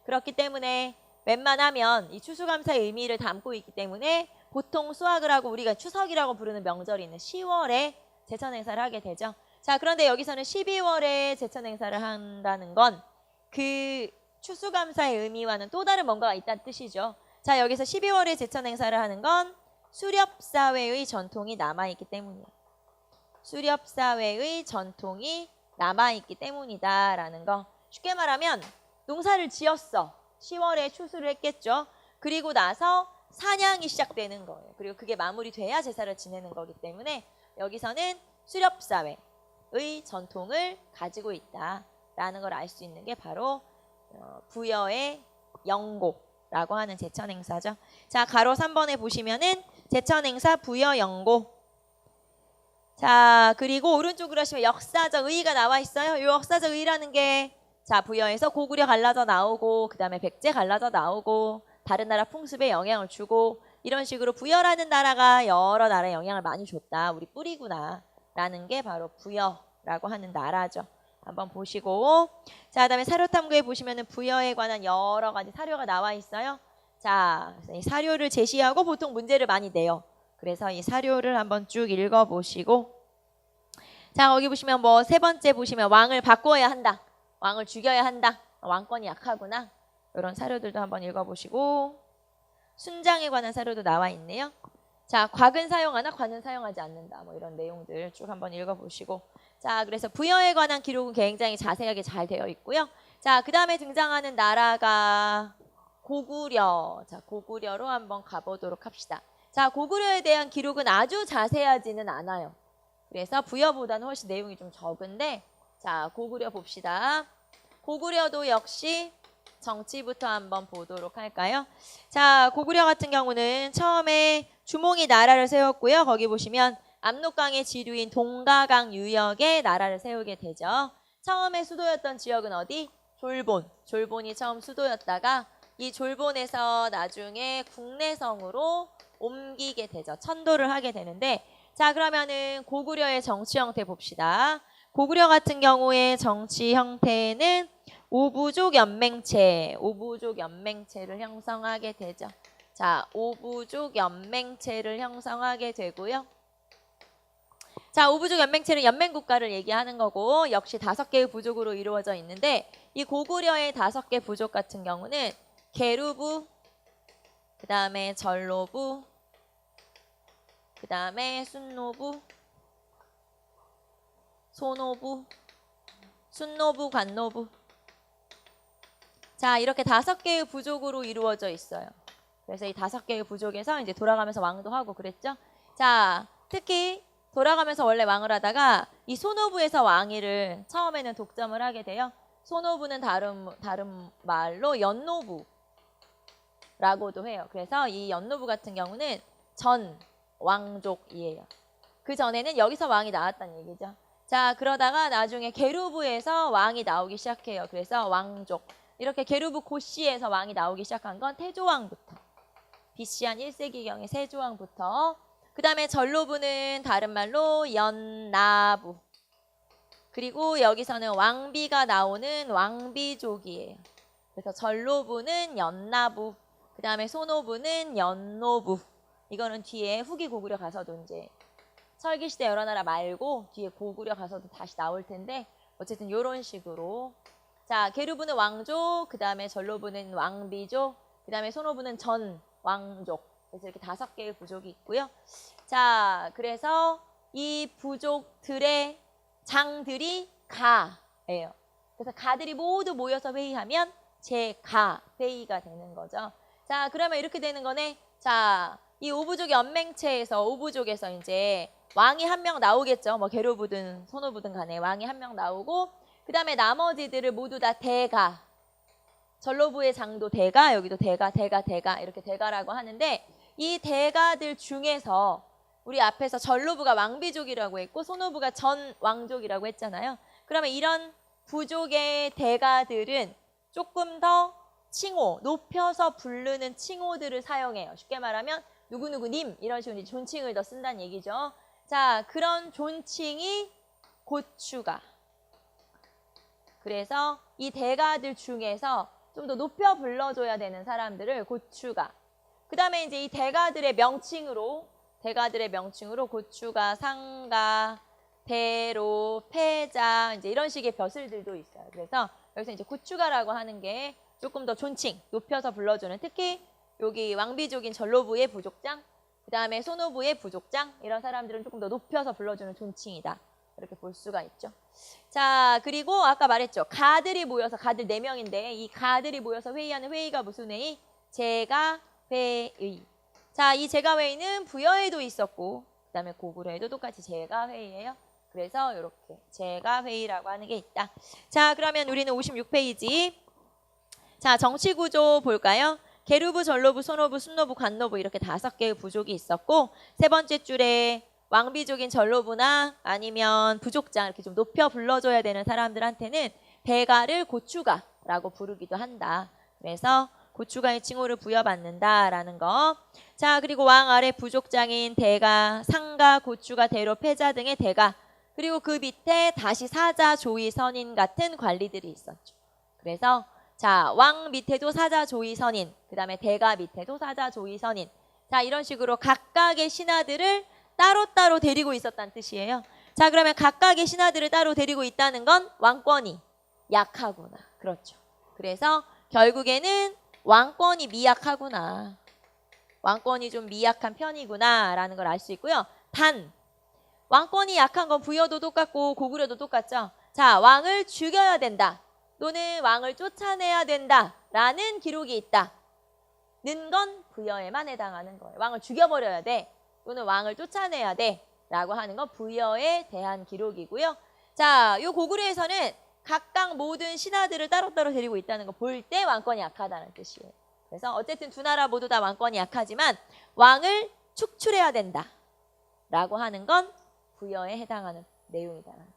그렇기 때문에 웬만하면 이 추수감사의 의미를 담고 있기 때문에 보통 수학을 하고 우리가 추석이라고 부르는 명절이 있는 10월에 제천행사를 하게 되죠. 자, 그런데 여기서는 12월에 제천행사를 한다는 건 그 추수감사의 의미와는 또 다른 뭔가가 있다는 뜻이죠. 자, 여기서 12월에 제천행사를 하는 건 수렵사회의 전통이 남아있기 때문이에요. 수렵사회의 전통이 남아있기 때문이다라는 거. 쉽게 말하면 농사를 지었어. 10월에 추수를 했겠죠. 그리고 나서 사냥이 시작되는 거예요. 그리고 그게 마무리돼야 제사를 지내는 거기 때문에 여기서는 수렵사회의 전통을 가지고 있다라는 걸 알 수 있는 게 바로 부여의 영고라고 하는 제천행사죠. 자, 가로 3번에 보시면은 제천행사 부여 영고. 자, 그리고 오른쪽으로 하시면 역사적 의의가 나와 있어요. 이 역사적 의의라는 게, 자, 부여에서 고구려 갈라져 나오고, 그 다음에 백제 갈라져 나오고, 다른 나라 풍습에 영향을 주고, 이런 식으로 부여라는 나라가 여러 나라에 영향을 많이 줬다. 우리 뿌리구나 라는 게 바로 부여라고 하는 나라죠. 한번 보시고, 자, 그다음에 사료탐구에 보시면은 부여에 관한 여러 가지 사료가 나와 있어요. 자, 이 사료를 제시하고 보통 문제를 많이 내요. 그래서 이 사료를 한번 쭉 읽어보시고, 자, 거기 보시면 뭐 세 번째 보시면 왕을 바꾸어야 한다. 왕을 죽여야 한다. 왕권이 약하구나. 이런 사료들도 한번 읽어보시고, 순장에 관한 사료도 나와 있네요. 자, 곽은 사용하나 관은 사용하지 않는다. 뭐 이런 내용들 쭉 한번 읽어보시고, 자, 그래서 부여에 관한 기록은 굉장히 자세하게 잘 되어 있고요. 자, 그 다음에 등장하는 나라가 고구려. 자, 고구려로 한번 가보도록 합시다. 자, 고구려에 대한 기록은 아주 자세하지는 않아요. 그래서 부여보다는 훨씬 내용이 좀 적은데, 자, 고구려 봅시다. 고구려도 역시 정치부터 한번 보도록 할까요? 자, 고구려 같은 경우는 처음에 주몽이 나라를 세웠고요. 거기 보시면 압록강의 지류인 동가강 유역에 나라를 세우게 되죠. 처음에 수도였던 지역은 어디? 졸본. 졸본이 처음 수도였다가 이 졸본에서 나중에 국내성으로 옮기게 되죠. 천도를 하게 되는데, 자, 그러면은 고구려의 정치 형태 봅시다. 고구려 같은 경우의 정치 형태는 오부족 연맹체를 형성하게 되죠. 자, 오부족 연맹체를 형성하게 되고요. 자, 오부족 연맹체는 연맹국가를 얘기하는 거고, 역시 5개의 부족으로 이루어져 있는데, 이 고구려의 5개 부족 같은 경우는 계루부, 그 다음에 전로부, 그 다음에 순노부, 소노부, 순노부, 관노부. 자, 이렇게 5개의 부족으로 이루어져 있어요. 그래서 이 5개의 부족에서 이제 돌아가면서 왕도 하고 그랬죠. 자, 특히 돌아가면서 원래 왕을 하다가 이 소노부에서 왕위를 처음에는 독점을 하게 돼요. 소노부는 다른 말로 연노부라고도 해요. 그래서 이 연노부 같은 경우는 전 왕족이에요. 그 전에는 여기서 왕이 나왔다는 얘기죠. 자, 그러다가 나중에 계루부에서 왕이 나오기 시작해요. 그래서 왕족. 이렇게 계루부 고씨에서 왕이 나오기 시작한 건 태조왕부터. BC 한 1세기경의 세조왕부터. 그 다음에 전로부는 다른 말로 연나부. 그리고 여기서는 왕비가 나오는 왕비족이에요. 그래서 전로부는 연나부. 그 다음에 소노부는 연노부. 이거는 뒤에 후기 고구려 가서도 이제 설기시대 여러 나라 말고 뒤에 고구려 가서도 다시 나올 텐데 어쨌든 이런 식으로 자, 계루부는 왕족, 그 다음에 전로부는 왕비족, 그 다음에 소노부는 전 왕족. 그래서 이렇게 5개의 부족이 있고요. 자, 그래서 이 부족들의 장들이 가예요. 그래서 가들이 모두 모여서 회의하면 제가 회의가 되는 거죠. 자, 그러면 이렇게 되는 거네. 자, 이 오부족 연맹체에서 오부족에서 이제 왕이 한 명 나오겠죠. 뭐 계루부든 소노부든 간에 왕이 한 명 나오고 그 다음에 나머지들을 모두 다 대가. 전로부의 장도 대가, 여기도 대가 이렇게 대가라고 하는데 이 대가들 중에서 우리 앞에서 전로부가 왕비족이라고 했고 소노부가 전 왕족이라고 했잖아요. 그러면 이런 부족의 대가들은 조금 더 칭호, 높여서 부르는 칭호들을 사용해요. 쉽게 말하면 누구누구님 이런 식으로 이제 존칭을 더 쓴다는 얘기죠. 자, 그런 존칭이 고추가. 그래서 이 대가들 중에서 좀 더 높여 불러줘야 되는 사람들을 고추가. 그 다음에 이제 이 대가들의 명칭으로 고추가, 상가, 대로, 패자 이제 이런 식의 벼슬들도 있어요. 그래서 여기서 이제 고추가라고 하는 게 조금 더 존칭, 높여서 불러주는 특히 여기 왕비족인 전로부의 부족장, 그 다음에 소노부의 부족장 이런 사람들은 조금 더 높여서 불러주는 존칭이다. 이렇게 볼 수가 있죠. 자, 그리고 아까 말했죠. 가들이 모여서 가들 4명인데 이 가들이 모여서 회의하는 회의가 무슨 회의? 제가회의. 자, 이 제가회의는 부여에도 있었고 그 다음에 고구려에도 똑같이 제가회의예요. 그래서 이렇게 제가회의라고 하는 게 있다. 자, 그러면 우리는 56페이지. 자, 정치구조 볼까요? 계루부, 전로부, 소노부, 순노부, 관노부 이렇게 5개의 부족이 있었고 세 번째 줄에 왕비족인 전로부나 아니면 부족장 이렇게 좀 높여 불러줘야 되는 사람들한테는 대가를 고추가라고 부르기도 한다. 그래서 고추가의 칭호를 부여받는다라는 거. 자, 그리고 왕 아래 부족장인 대가, 상가, 고추가, 대로, 패자 등의 대가. 그리고 그 밑에 다시 사자, 조위, 선인 같은 관리들이 있었죠. 그래서 자, 왕 밑에도 사자, 조위, 선인. 그 다음에 대가 밑에도 사자, 조위, 선인. 자, 이런 식으로 각각의 신하들을 따로따로 데리고 있었다는 뜻이에요. 자, 그러면 각각의 신하들을 따로 데리고 있다는 건 왕권이 약하구나. 그렇죠. 그래서 결국에는 왕권이 미약하구나. 왕권이 좀 미약한 편이구나 라는 걸 알 수 있고요. 단, 왕권이 약한 건 부여도 똑같고 고구려도 똑같죠. 자, 왕을 죽여야 된다. 또는 왕을 쫓아내야 된다. 라는 기록이 있다. 는 건 부여에만 해당하는 거예요. 왕을 죽여버려야 돼. 또는 왕을 쫓아내야 돼 라고 하는 건 부여에 대한 기록이고요. 자, 요 고구려에서는 각각 모든 신하들을 따로따로 데리고 있다는 거 볼 때 왕권이 약하다는 뜻이에요. 그래서 어쨌든 두 나라 모두 다 왕권이 약하지만 왕을 축출해야 된다. 라고 하는 건 부여에 해당하는 내용이다라는 거.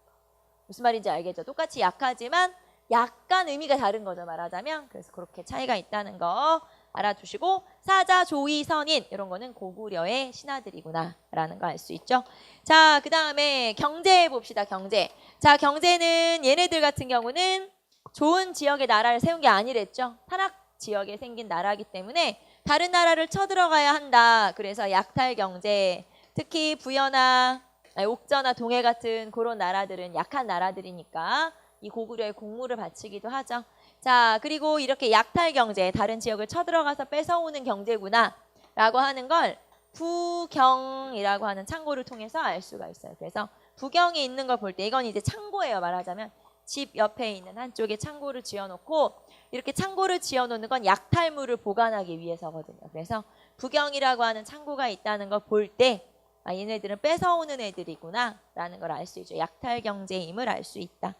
무슨 말인지 알겠죠? 똑같이 약하지만 약간 의미가 다른 거죠. 말하자면. 그래서 그렇게 차이가 있다는 거 알아두시고 사자, 조이, 선인 이런 거는 고구려의 신하들이구나 라는 거 알 수 있죠. 자, 그 다음에 경제 봅시다. 경제. 자, 경제는 얘네들 같은 경우는 좋은 지역의 나라를 세운 게 아니랬죠. 타락 지역에 생긴 나라이기 때문에 다른 나라를 쳐들어가야 한다. 그래서 약탈 경제. 특히 부여나 옥저나 동해 같은 그런 나라들은 약한 나라들이니까 이 고구려에 공물을 바치기도 하죠. 자, 그리고 이렇게 약탈 경제, 다른 지역을 쳐들어가서 뺏어오는 경제구나 라고 하는 걸 부경이라고 하는 창고를 통해서 알 수가 있어요. 그래서 부경에 있는 걸 볼 때 이건 이제 창고예요. 말하자면 집 옆에 있는 한쪽에 창고를 지어놓고 이렇게 창고를 지어놓는 건 약탈물을 보관하기 위해서거든요. 그래서 부경이라고 하는 창고가 있다는 걸 볼 때 아, 얘네들은 뺏어오는 애들이구나 라는 걸 알 수 있죠. 약탈 경제임을 알 수 있다.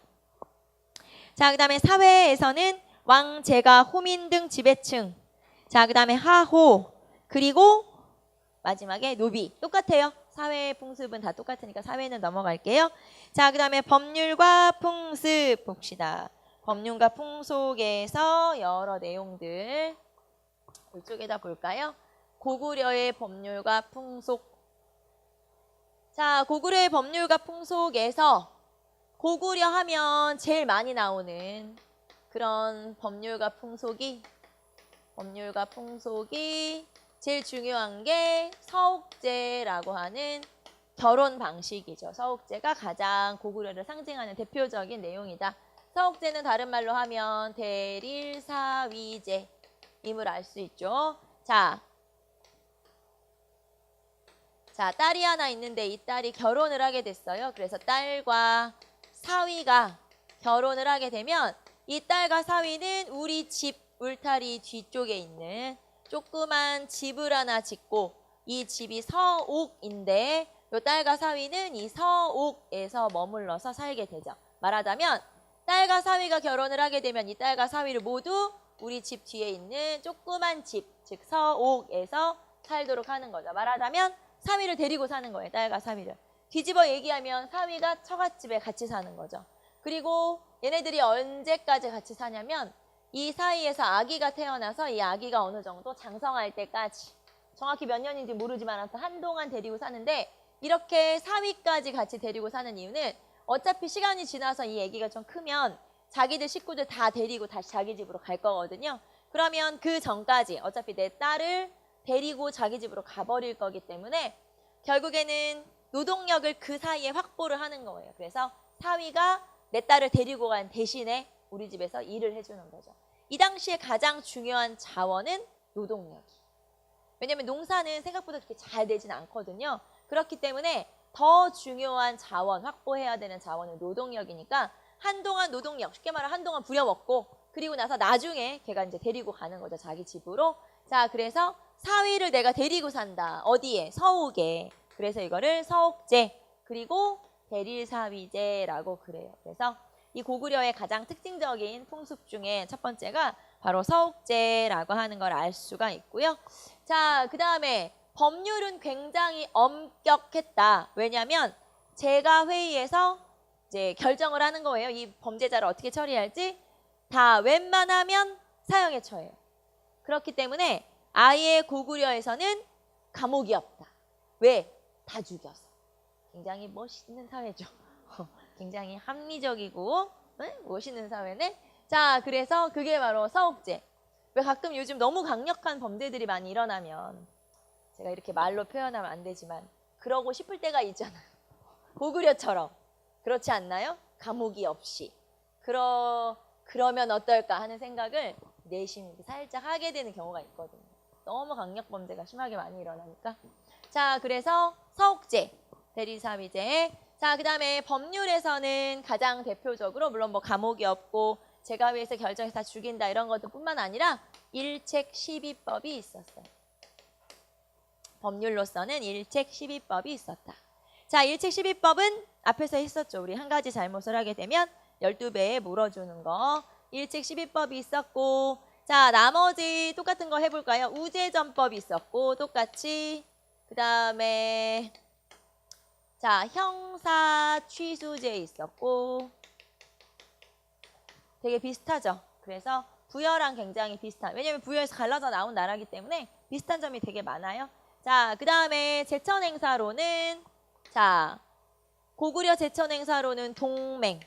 자, 그 다음에 사회에서는 왕, 제가, 호민 등 지배층. 자, 그 다음에 하호. 그리고 마지막에 노비. 똑같아요. 사회 풍습은 다 똑같으니까 사회는 넘어갈게요. 자, 그 다음에 법률과 풍습 봅시다. 법률과 풍속에서 여러 내용들 이쪽에다 볼까요? 고구려의 법률과 풍속. 자, 고구려의 법률과 풍속에서 고구려 하면 제일 많이 나오는 그런 법률과 풍속이 제일 중요한 게 서옥제라고 하는 결혼 방식이죠. 서옥제가 가장 고구려를 상징하는 대표적인 내용이다. 서옥제는 다른 말로 하면 대릴사위제임을 알 수 있죠. 자, 딸이 하나 있는데 이 딸이 결혼을 하게 됐어요. 그래서 딸과 사위가 결혼을 하게 되면 이 딸과 사위는 우리 집 울타리 뒤쪽에 있는 조그만 집을 하나 짓고 이 집이 서옥인데 이 딸과 사위는 이 서옥에서 머물러서 살게 되죠. 말하자면 딸과 사위가 결혼을 하게 되면 이 딸과 사위를 모두 우리 집 뒤에 있는 조그만 집, 즉 서옥에서 살도록 하는 거죠. 말하자면 사위를 데리고 사는 거예요. 딸과 사위를. 뒤집어 얘기하면 사위가 처갓집에 같이 사는 거죠. 그리고 얘네들이 언제까지 같이 사냐면 이 사이에서 아기가 태어나서 이 아기가 어느 정도 장성할 때까지 정확히 몇 년인지 모르지만 한동안 데리고 사는데 이렇게 사위까지 같이 데리고 사는 이유는 어차피 시간이 지나서 이 아기가 좀 크면 자기들 식구들 다 데리고 다시 자기 집으로 갈 거거든요. 그러면 그 전까지 어차피 내 딸을 데리고 자기 집으로 가버릴 거기 때문에 결국에는 노동력을 그 사이에 확보를 하는 거예요. 그래서 사위가 내 딸을 데리고 간 대신에 우리 집에서 일을 해주는 거죠. 이 당시에 가장 중요한 자원은 노동력이. 왜냐하면 농사는 생각보다 그렇게 잘 되진 않거든요. 그렇기 때문에 더 중요한 자원, 확보해야 되는 자원은 노동력이니까 한동안 노동력, 쉽게 말하면 한동안 부려먹고 그리고 나서 나중에 걔가 이제 데리고 가는 거죠. 자기 집으로. 자, 그래서 사위를 내가 데리고 산다. 어디에? 서옥에. 그래서 이거를 서옥제 그리고 대릴사위제라고 그래요. 그래서 이 고구려의 가장 특징적인 풍습 중에 첫 번째가 바로 서옥제라고 하는 걸 알 수가 있고요. 자, 그 다음에 법률은 굉장히 엄격했다. 왜냐하면 제가 회의에서 이제 결정을 하는 거예요. 이 범죄자를 어떻게 처리할지 다 웬만하면 사형에 처해요. 그렇기 때문에 아예 고구려에서는 감옥이 없다. 왜? 다 죽여서. 굉장히 멋있는 사회죠. 굉장히 합리적이고 멋있는 사회네. 자, 그래서 그게 바로 서옥제. 왜 가끔 요즘 너무 강력한 범죄들이 많이 일어나면 제가 이렇게 말로 표현하면 안 되지만 그러고 싶을 때가 있잖아요. 고구려처럼. 그렇지 않나요? 감옥이 없이. 그러면 어떨까 하는 생각을 내심 살짝 하게 되는 경우가 있거든요. 너무 강력 범죄가 심하게 많이 일어나니까. 자, 그래서 서옥제, 대리사위제. 자, 그 다음에 법률에서는 가장 대표적으로 물론 뭐 감옥이 없고 제가위에서 결정해서 다 죽인다 이런 것뿐만 아니라 일책시비법이 있었어요. 법률로서는 일책시비법이 있었다. 자, 일책 12법은 앞에서 했었죠. 우리 한 가지 잘못을 하게 되면 12배에 물어주는 거. 일책 12법이 있었고, 자, 나머지 똑같은 거 해볼까요? 우제전법이 있었고, 똑같이. 그 다음에, 자, 형사 취수제 있었고, 되게 비슷하죠. 그래서 부여랑 굉장히 비슷한, 왜냐면 부여에서 갈라져 나온 나라이기 때문에 비슷한 점이 되게 많아요. 자, 그 다음에 제천행사로는, 자, 고구려 제천행사로는 동맹.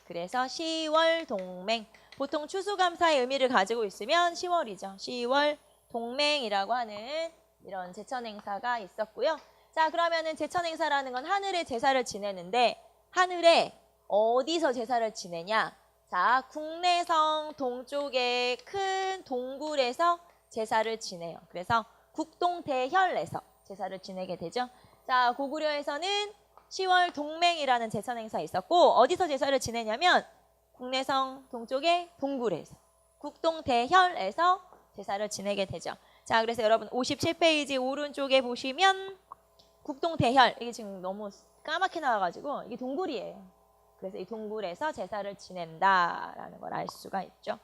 그래서 10월 동맹. 보통 추수감사의 의미를 가지고 있으면 10월이죠. 10월 동맹이라고 하는 이런 제천행사가 있었고요. 자, 그러면은 제천행사라는 건 하늘에 제사를 지내는데 하늘에 어디서 제사를 지내냐? 자, 국내성 동쪽의 큰 동굴에서 제사를 지내요. 그래서 국동대혈에서 제사를 지내게 되죠. 자, 고구려에서는 10월 동맹이라는 제천행사 있었고 어디서 제사를 지내냐면 국내성 동쪽의 동굴에서 국동대혈에서 제사를 지내게 되죠. 자, 그래서 여러분 57페이지 오른쪽에 보시면 국동대혈, 이게 지금 너무 까맣게 나와가지고 이게 동굴이에요. 그래서 이 동굴에서 제사를 지낸다라는 걸 알 수가 있죠.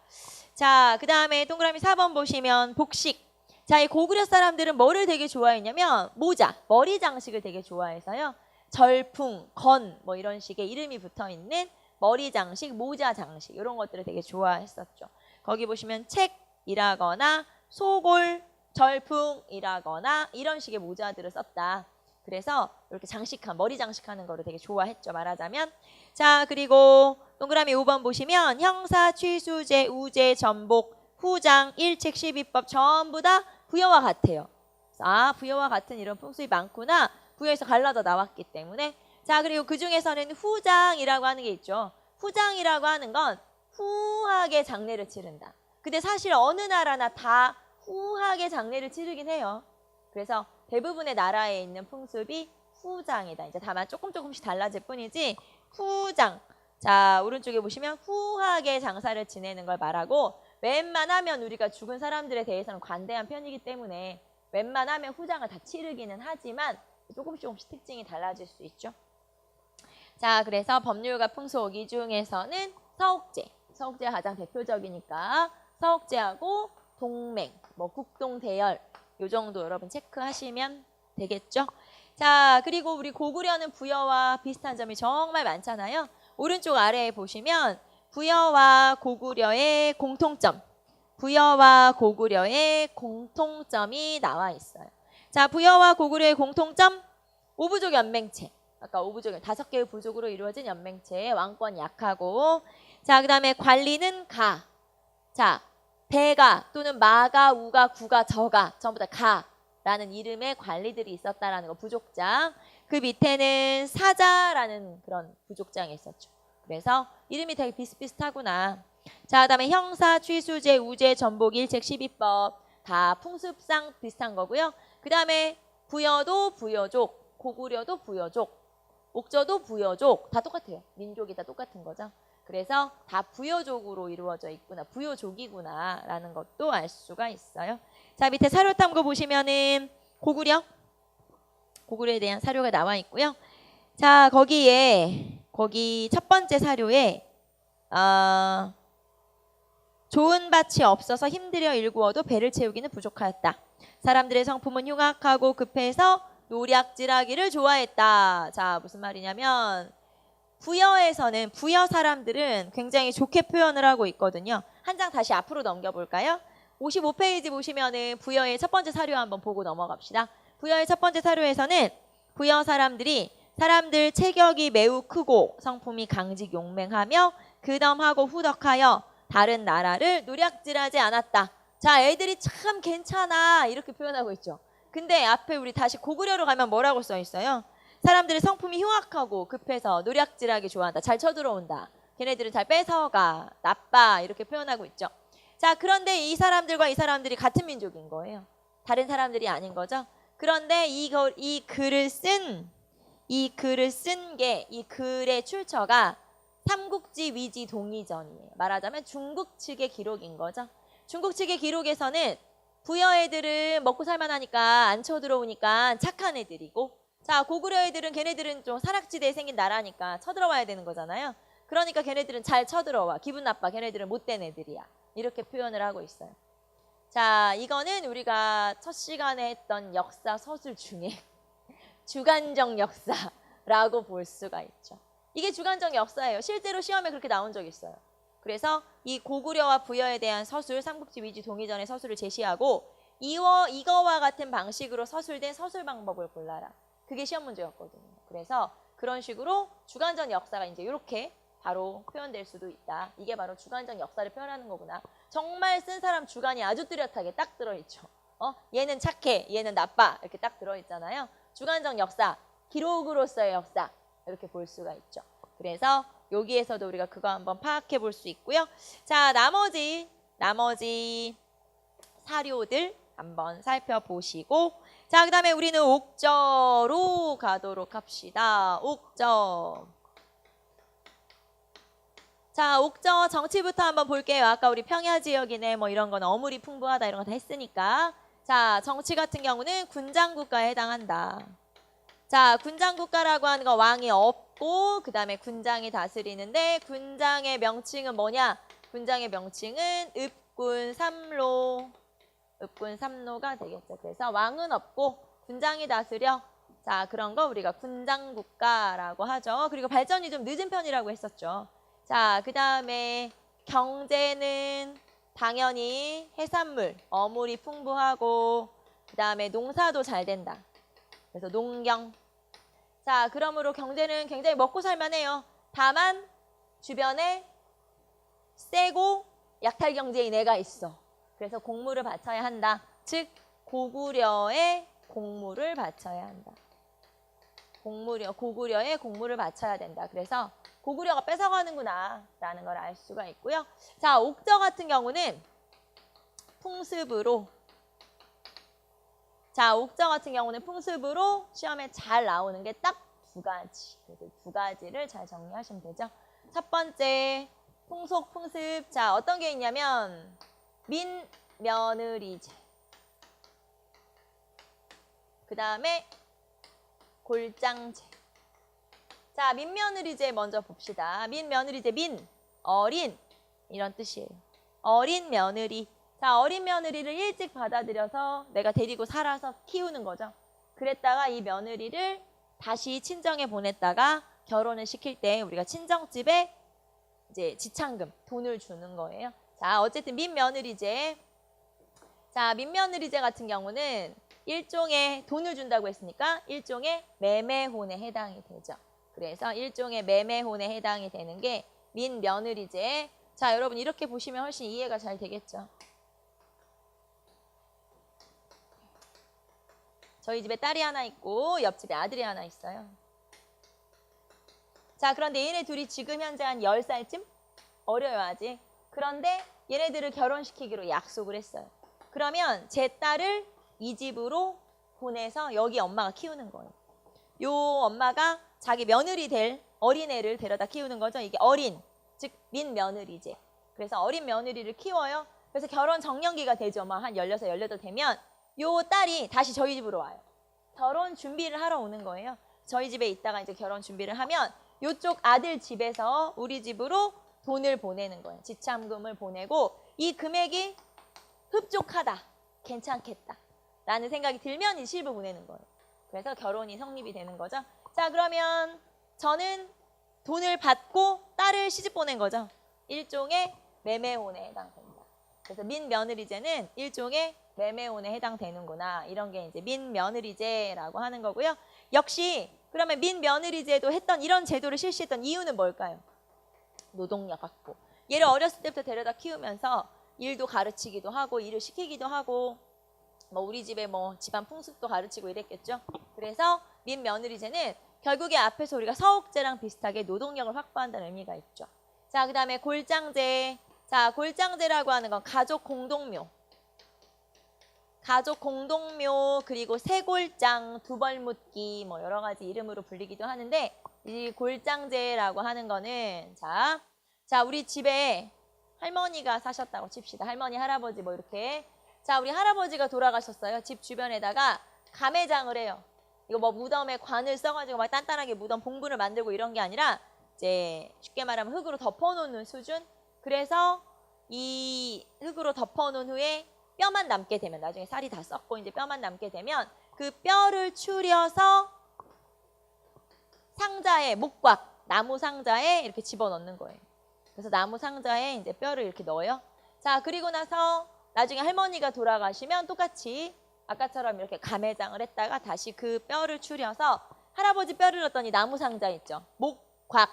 자, 그 다음에 동그라미 4번 보시면 복식. 자, 이 고구려 사람들은 뭐를 되게 좋아했냐면 모자, 머리 장식을 되게 좋아해서요. 절풍, 건, 뭐 이런 식의 이름이 붙어있는 머리 장식, 모자 장식 이런 것들을 되게 좋아했었죠. 거기 보시면 책이라거나 소골, 절풍이라거나 이런 식의 모자들을 썼다. 그래서 이렇게 장식한, 머리 장식하는 거를 되게 좋아했죠. 말하자면. 자, 그리고 동그라미 5번 보시면 형사, 취수제, 우제, 전복, 후장, 일책 12법 전부 다 부여와 같아요. 아, 부여와 같은 이런 풍습이 많구나. 부여에서 갈라져 나왔기 때문에. 자, 그리고 그 중에서는 후장이라고 하는 게 있죠. 후장이라고 하는 건 후하게 장례를 치른다. 근데 사실 어느 나라나 다 후하게 장례를 치르긴 해요. 그래서 대부분의 나라에 있는 풍습이 후장이다. 이제 다만 조금씩 달라질 뿐이지 후장. 자, 오른쪽에 보시면 후하게 장사를 지내는 걸 말하고 웬만하면 우리가 죽은 사람들에 대해서는 관대한 편이기 때문에 웬만하면 후장을 다 치르기는 하지만 조금씩 특징이 달라질 수 있죠. 자, 그래서 법률과 풍속 이 중에서는 서옥제. 서옥제가 가장 대표적이니까 서옥제하고 동맹, 뭐 국동대열 요 정도 여러분 체크하시면 되겠죠. 자, 그리고 우리 고구려는 부여와 비슷한 점이 정말 많잖아요. 오른쪽 아래에 보시면 부여와 고구려의 공통점, 부여와 고구려의 공통점이 나와 있어요. 자, 부여와 고구려의 공통점, 오부족 연맹체. 아까 오부족 5개의 부족으로 이루어진 연맹체, 왕권 약하고. 자, 그 다음에 관리는 가. 자, 대가 또는 마가, 우가, 구가, 저가 전부 다 가라는 이름의 관리들이 있었다라는 거, 부족장. 그 밑에는 사자라는 그런 부족장이 있었죠. 그래서 이름이 되게 비슷비슷하구나. 자, 그다음에 형사, 취수제, 우제, 전복, 일책 12법 다 풍습상 비슷한 거고요. 그 다음에 부여도 부여족, 고구려도 부여족, 옥저도 부여족 다 똑같아요. 민족이 다 똑같은 거죠. 그래서 다 부여족으로 이루어져 있구나, 부여족이구나 라는 것도 알 수가 있어요. 자, 밑에 사료 탐구 보시면은 고구려에 대한 사료가 나와 있고요. 자, 거기 첫 번째 사료에 좋은 밭이 없어서 힘들여 일구어도 배를 채우기는 부족하였다. 사람들의 성품은 흉악하고 급해서 노략질하기를 좋아했다. 자, 무슨 말이냐면 부여에서는 부여 사람들은 굉장히 좋게 표현을 하고 있거든요. 한 장 다시 앞으로 넘겨볼까요? 55페이지 보시면은 부여의 첫 번째 사료 한번 보고 넘어갑시다. 부여의 첫 번째 사료에서는 부여 사람들이 사람들 체격이 매우 크고 성품이 강직 용맹하며 근엄하고 후덕하여 다른 나라를 노략질하지 않았다. 자, 애들이 참 괜찮아 이렇게 표현하고 있죠. 근데 앞에 우리 다시 고구려로 가면 뭐라고 써 있어요? 사람들의 성품이 흉악하고 급해서 노략질하기 좋아한다. 잘 쳐들어온다. 걔네들은 잘 뺏어가. 나빠. 이렇게 표현하고 있죠. 자, 그런데 이 사람들과 이 사람들이 같은 민족인 거예요. 다른 사람들이 아닌 거죠. 그런데 이 글을 쓴 게, 이 글의 출처가 삼국지 위지 동의전이에요. 말하자면 중국 측의 기록인 거죠. 중국 측의 기록에서는 부여 애들은 먹고 살만하니까 안 쳐들어오니까 착한 애들이고 자, 고구려 애들은 걔네들은 좀 산악지대에 생긴 나라니까 쳐들어와야 되는 거잖아요. 그러니까 걔네들은 잘 쳐들어와. 기분 나빠. 걔네들은 못된 애들이야. 이렇게 표현을 하고 있어요. 자, 이거는 우리가 첫 시간에 했던 역사 서술 중에 주관적 역사라고 볼 수가 있죠. 이게 주관적 역사예요. 실제로 시험에 그렇게 나온 적이 있어요. 그래서 이 고구려와 부여에 대한 서술, 삼국지 위주 동의전의 서술을 제시하고 이거와 같은 방식으로 서술된 서술 방법을 골라라. 그게 시험 문제였거든요. 그래서 그런 식으로 주관적 역사가 이제 이렇게 바로 표현될 수도 있다. 이게 바로 주관적 역사를 표현하는 거구나. 정말 쓴 사람 주관이 아주 뚜렷하게 딱 들어있죠. 얘는 착해, 얘는 나빠 이렇게 딱 들어있잖아요. 주관적 역사, 기록으로서의 역사 이렇게 볼 수가 있죠. 그래서 여기에서도 우리가 그거 한번 파악해 볼 수 있고요. 자, 나머지 사료들 한번 살펴보시고, 자, 그 다음에 우리는 옥저로 가도록 합시다. 옥저. 자, 옥저 정치부터 한번 볼게요. 아까 우리 평야 지역이네 뭐 이런 건 어물이 풍부하다 이런 거 다 했으니까. 자, 정치 같은 경우는 군장국가에 해당한다. 자, 군장국가라고 하는 거 왕이 없고 그 다음에 군장이 다스리는데 군장의 명칭은 뭐냐? 군장의 명칭은 읍군삼로. 읍군삼로가 되겠죠. 그래서 왕은 없고 군장이 다스려. 자, 그런 거 우리가 군장국가라고 하죠. 그리고 발전이 좀 늦은 편이라고 했었죠. 자, 그 다음에 경제는 당연히 해산물, 어물이 풍부하고 그 다음에 농사도 잘 된다. 그래서 농경. 자, 그러므로 경제는 굉장히 먹고 살만해요. 다만 주변에 세고 약탈 경제인 애가 있어. 그래서 공물을 바쳐야 한다. 즉 고구려의 공물을 바쳐야 한다. 고구려의 공물을 바쳐야 된다. 그래서 고구려가 뺏어가는구나 라는 걸 알 수가 있고요. 자, 옥저 같은 경우는 풍습으로, 자, 옥저 같은 경우는 풍습으로 시험에 잘 나오는 게 딱 두 가지. 그래서 두 가지를 잘 정리하시면 되죠. 첫 번째, 풍속, 풍습. 자, 어떤 게 있냐면 민며느리제. 그 다음에 골장제. 자, 민며느리제 먼저 봅시다. 민며느리제, 어린 이런 뜻이에요. 어린 며느리. 자, 어린 며느리를 일찍 받아들여서 내가 데리고 살아서 키우는 거죠. 그랬다가 이 며느리를 다시 친정에 보냈다가 결혼을 시킬 때 우리가 친정집에 이제 지참금, 돈을 주는 거예요. 자, 어쨌든 민며느리제. 자, 민며느리제 같은 경우는 일종의 돈을 준다고 했으니까 일종의 매매혼에 해당이 되죠. 그래서 일종의 매매혼에 해당이 되는 게 민며느리제. 자, 여러분 이렇게 보시면 훨씬 이해가 잘 되겠죠. 저희 집에 딸이 하나 있고 옆집에 아들이 하나 있어요. 자, 그런데 얘네 둘이 지금 현재 한 10살쯤? 어려요 아직. 그런데 얘네들을 결혼시키기로 약속을 했어요. 그러면 제 딸을 이 집으로 보내서 여기 엄마가 키우는 거예요. 요 엄마가 자기 며느리 될 어린애를 데려다 키우는 거죠. 이게 어린, 즉 민며느리제. 그래서 어린 며느리를 키워요. 그래서 결혼 정년기가 되죠. 한 16, 18 되면 요 딸이 다시 저희 집으로 와요. 결혼 준비를 하러 오는 거예요. 저희 집에 있다가 이제 결혼 준비를 하면 요쪽 아들 집에서 우리 집으로 돈을 보내는 거예요. 지참금을 보내고 이 금액이 흡족하다, 괜찮겠다 라는 생각이 들면 이 실부 보내는 거예요. 그래서 결혼이 성립이 되는 거죠. 자, 그러면 저는 돈을 받고 딸을 시집 보낸 거죠. 일종의 매매혼에 해당됩니다. 그래서 민며느리제는 일종의 매매혼에 해당되는구나. 이런 게 이제 민며느리제라고 하는 거고요. 역시 그러면 민며느리제도 했던 이런 제도를 실시했던 이유는 뭘까요? 노동력 확보. 얘를 어렸을 때부터 데려다 키우면서 일도 가르치기도 하고 일을 시키기도 하고 뭐 우리 집에 뭐 집안 풍습도 가르치고 이랬겠죠. 그래서 민며느리제는 결국에 앞에서 우리가 서옥제랑 비슷하게 노동력을 확보한다는 의미가 있죠. 자, 그 다음에 골장제. 자, 골장제라고 하는 건 가족 공동묘. 가족 공동묘 그리고 세골장, 두벌묻기 뭐 여러 가지 이름으로 불리기도 하는데 이 골장제라고 하는 거는 자 우리 집에 할머니가 사셨다고 칩시다. 할머니, 할아버지 뭐 이렇게. 자, 우리 할아버지가 돌아가셨어요. 집 주변에다가 가매장을 해요. 이거 뭐 무덤에 관을 써가지고 막 단단하게 무덤 봉분을 만들고 이런 게 아니라 이제 쉽게 말하면 흙으로 덮어놓는 수준. 그래서 이 흙으로 덮어놓은 후에 뼈만 남게 되면 나중에 살이 다 썩고 이제 뼈만 남게 되면 그 뼈를 추려서 상자에 목곽 나무 상자에 이렇게 집어넣는 거예요. 그래서 나무 상자에 이제 뼈를 이렇게 넣어요. 자, 그리고 나서 나중에 할머니가 돌아가시면 똑같이 아까처럼 이렇게 가매장을 했다가 다시 그 뼈를 추려서 할아버지 뼈를 넣었더니 나무 상자 있죠. 목곽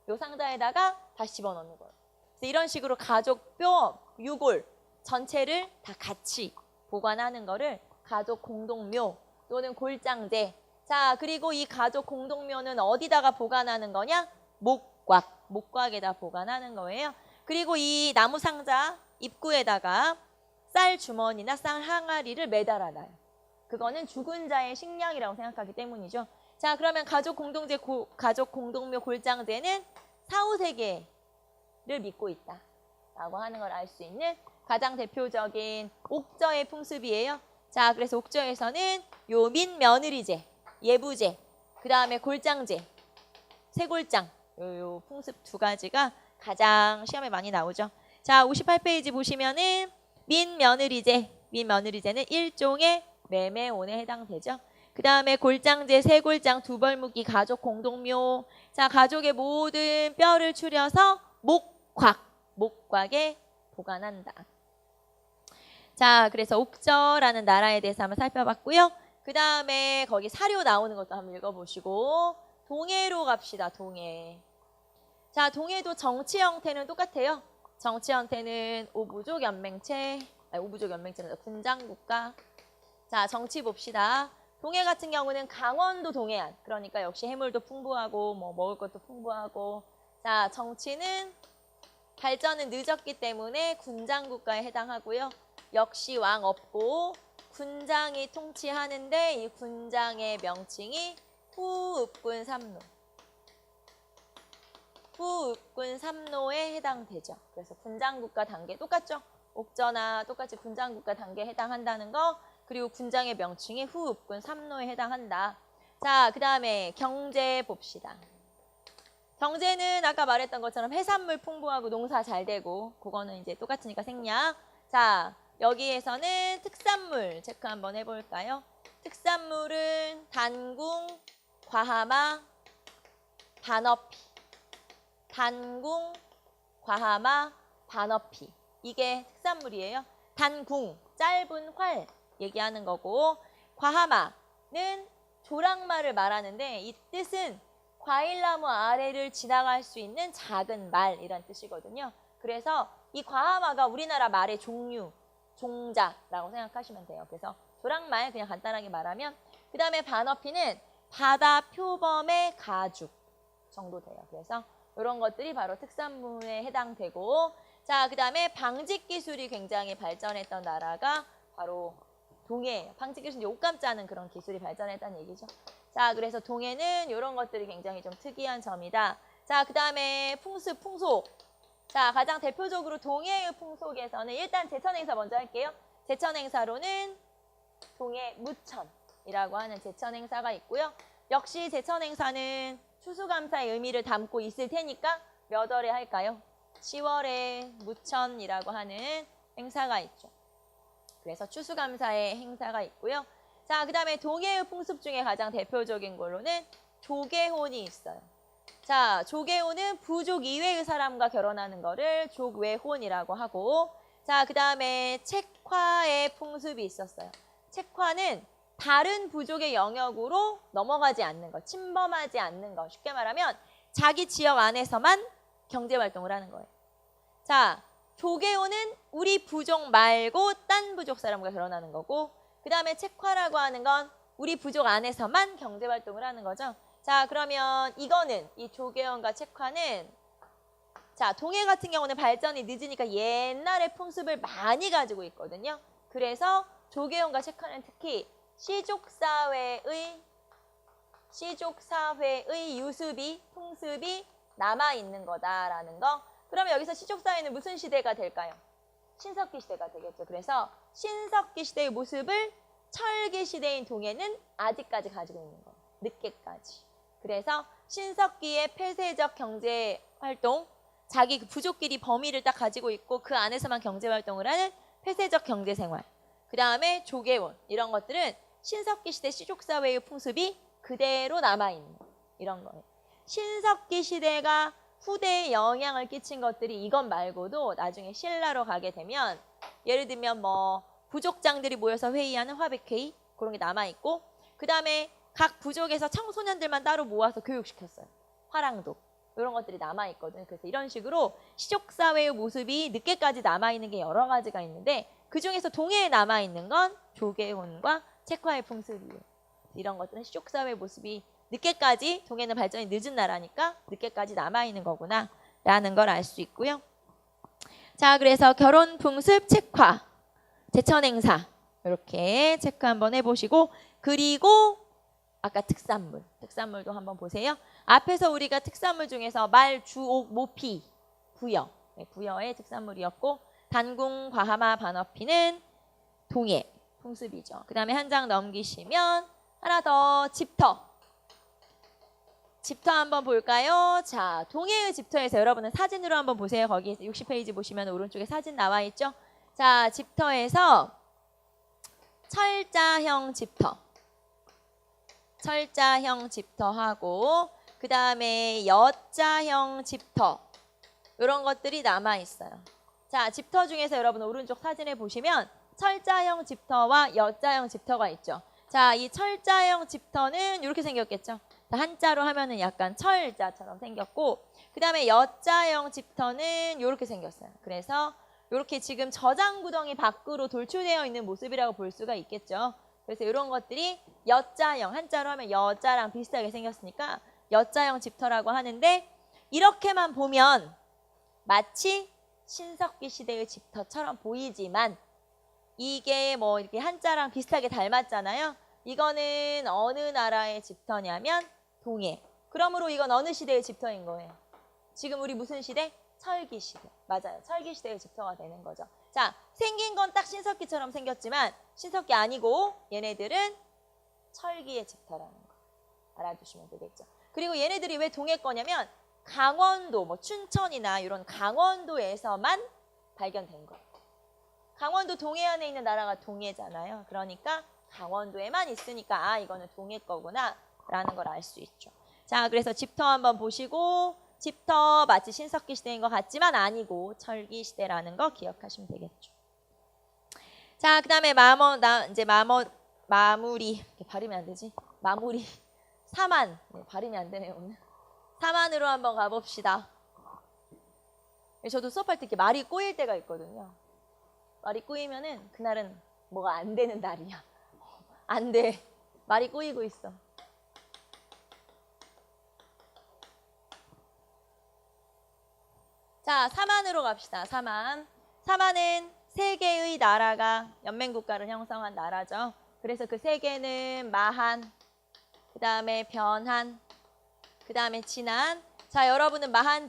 요 상자에다가 다시 집어넣는 거예요. 그래서 이런 식으로 가족 뼈, 유골 전체를 다 같이 보관하는 거를 가족 공동묘 또는 골장제. 자, 그리고 이 가족 공동묘는 어디다가 보관하는 거냐? 목곽에다 보관하는 거예요. 그리고 이 나무 상자 입구에다가 쌀 주머니나 쌀 항아리를 매달아놔요. 그거는 죽은 자의 식량이라고 생각하기 때문이죠. 자, 그러면 가족 공동묘 골장제는 사후세계를 믿고 있다라고 하는 걸 알 수 있는 가장 대표적인 옥저의 풍습이에요. 자, 그래서 옥저에서는 요 민며느리제, 예부제, 그 다음에 골장제, 쇠골장 요 풍습 두 가지가 가장 시험에 많이 나오죠. 자, 58페이지 보시면은 민며느리제는 일종의 매매혼에 해당되죠. 그 다음에 골장제, 쇠골장, 두벌묶기, 가족 공동묘. 자, 가족의 모든 뼈를 추려서 목곽에 보관한다. 자, 그래서 옥저라는 나라에 대해서 한번 살펴봤고요. 그 다음에 거기 사료 나오는 것도 한번 읽어보시고 동해로 갑시다. 동해. 자, 동해도 정치 형태는 똑같아요. 정치 형태는 오부족 연맹체는 군장국가. 자, 정치 봅시다. 동해 같은 경우는 강원도 동해안. 그러니까 역시 해물도 풍부하고 뭐 먹을 것도 풍부하고. 자, 정치는 발전은 늦었기 때문에 군장국가에 해당하고요. 역시 왕 없고 군장이 통치하는데 이 군장의 명칭이 후읍군 삼노. 후읍군 삼노에 해당되죠. 그래서 군장국가 단계 똑같죠. 옥저나 똑같이 군장국가 단계에 해당한다는 거. 그리고 군장의 명칭이 후읍군 삼노에 해당한다. 자, 그 다음에 경제 봅시다. 경제는 아까 말했던 것처럼 해산물 풍부하고 농사 잘 되고 그거는 이제 똑같으니까 생략. 자, 여기에서는 특산물 체크 한번 해볼까요? 특산물은 단궁, 과하마, 반어피. 단궁, 과하마, 반어피. 이게 특산물이에요. 단궁, 짧은 활 얘기하는 거고 과하마는 조랑말을 말하는데 이 뜻은 과일나무 아래를 지나갈 수 있는 작은 말이란 뜻이거든요. 그래서 이 과하마가 우리나라 말의 종류, 종자라고 생각하시면 돼요. 그래서 조랑말 그냥 간단하게 말하면 그 다음에 반어피는 바다 표범의 가죽 정도 돼요. 그래서 이런 것들이 바로 특산물에 해당되고 자, 그 다음에 방직 기술이 굉장히 발전했던 나라가 바로 동해예요. 방직 기술은 옷감 짜는 그런 기술이 발전했다는 얘기죠. 자, 그래서 동해는 이런 것들이 굉장히 좀 특이한 점이다. 자, 그 다음에 풍속. 자, 가장 대표적으로 동해의 풍속에서는 일단 제천행사 먼저 할게요. 제천행사로는 동해 무천이라고 하는 제천행사가 있고요. 역시 제천행사는 추수감사의 의미를 담고 있을 테니까 몇 월에 할까요? 10월에 무천이라고 하는 행사가 있죠. 그래서 추수감사의 행사가 있고요. 자, 그 다음에 동해의 풍습 중에 가장 대표적인 걸로는 조계혼이 있어요. 자, 조계혼은 부족 이외의 사람과 결혼하는 거를 족외혼이라고 하고 자, 그 다음에 책화의 풍습이 있었어요. 책화는 다른 부족의 영역으로 넘어가지 않는 것, 침범하지 않는 것. 쉽게 말하면 자기 지역 안에서만 경제활동을 하는 거예요. 자, 조계혼은 우리 부족 말고 딴 부족 사람과 결혼하는 거고 그 다음에 책화라고 하는 건 우리 부족 안에서만 경제활동을 하는 거죠. 자, 그러면 이거는 이 조계혼과 책화는 자, 동해 같은 경우는 발전이 늦으니까 옛날의 풍습을 많이 가지고 있거든요. 그래서 조계혼과 책화는 특히 시족사회의 유습이, 풍습이 남아있는 거다라는 거. 그러면 여기서 시족사회는 무슨 시대가 될까요? 신석기 시대가 되겠죠. 그래서 신석기 시대의 모습을 철기 시대인 동해는 아직까지 가지고 있는 거예요. 늦게까지. 그래서 신석기의 폐쇄적 경제 활동, 자기 그 부족끼리 범위를 딱 가지고 있고 그 안에서만 경제 활동을 하는 폐쇄적 경제 생활. 그 다음에 조계원 이런 것들은 신석기 시대 시족사회의 풍습이 그대로 남아있는 이런 거예요. 신석기 시대가 후대에 영향을 끼친 것들이 이것 말고도 나중에 신라로 가게 되면 예를 들면 뭐 부족장들이 모여서 회의하는 화백회의 그런 게 남아있고 그 다음에 각 부족에서 청소년들만 따로 모아서 교육시켰어요. 화랑도 이런 것들이 남아있거든요. 그래서 이런 식으로 시족사회의 모습이 늦게까지 남아있는 게 여러 가지가 있는데 그중에서 동해에 남아있는 건 조계혼과 책화의 풍습이에요. 이런 것들은 시족사회의 모습이 늦게까지 동해는 발전이 늦은 나라니까 늦게까지 남아있는 거구나 라는 걸 알 수 있고요. 자, 그래서 결혼 풍습 책화, 제천행사 이렇게 체크 한번 해보시고 그리고 아까 특산물도 한번 보세요. 앞에서 우리가 특산물 중에서 말, 주옥, 모피, 부여, 부여의 특산물이었고 단궁, 과하마, 반어피는 동해 풍습이죠. 그 다음에 한 장 넘기시면 하나 더 집터 한번 볼까요? 자, 동해의 집터에서 여러분은 사진으로 한번 보세요. 거기 60페이지 보시면 오른쪽에 사진 나와 있죠. 자, 집터에서 철자형 집터하고 그 다음에 여자형 집터 이런 것들이 남아 있어요. 자, 집터 중에서 여러분 오른쪽 사진에 보시면 철자형 집터와 여자형 집터가 있죠. 자, 이 철자형 집터는 이렇게 생겼겠죠. 한자로 하면은 약간 철자처럼 생겼고 그 다음에 여자형 집터는 이렇게 생겼어요. 그래서 이렇게 지금 저장구덩이 밖으로 돌출되어 있는 모습이라고 볼 수가 있겠죠. 그래서 이런 것들이 여자형, 한자로 하면 여자랑 비슷하게 생겼으니까 여자형 집터라고 하는데 이렇게만 보면 마치 신석기 시대의 집터처럼 보이지만 이게 뭐 이렇게 한자랑 비슷하게 닮았잖아요. 이거는 어느 나라의 집터냐면 동해. 그러므로 이건 어느 시대의 집터인 거예요? 지금 우리 무슨 시대? 철기 시대. 맞아요. 철기 시대의 집터가 되는 거죠. 자, 생긴 건 딱 신석기처럼 생겼지만 신석기 아니고 얘네들은 철기의 집터라는 거 알아두시면 되겠죠. 그리고 얘네들이 왜 동해 거냐면 강원도, 뭐 춘천이나 이런 강원도에서만 발견된 거예요. 강원도 동해안에 있는 나라가 동해잖아요. 그러니까 강원도에만 있으니까 아, 이거는 동해 거구나 라는 걸 알 수 있죠. 자, 그래서 집터 한번 보시고 집터 마치 신석기 시대인 것 같지만 아니고 철기 시대라는 거 기억하시면 되겠죠. 자, 그 다음에 마무리 발음이 안 되지? 마무리 사만 발음이 안 되네요 오늘. 사만으로 한번 가봅시다. 저도 수업할 때 이렇게 말이 꼬일 때가 있거든요. 말이 꼬이면은 그날은 뭐가 안 되는 날이야. 안 돼. 말이 꼬이고 있어. 자, 사만으로 갑시다. 사만은 세 개의 나라가 연맹국가를 형성한 나라죠. 그래서 그 세 개는 마한, 그 다음에 변한, 그 다음에 진안. 자, 여러분은 마한,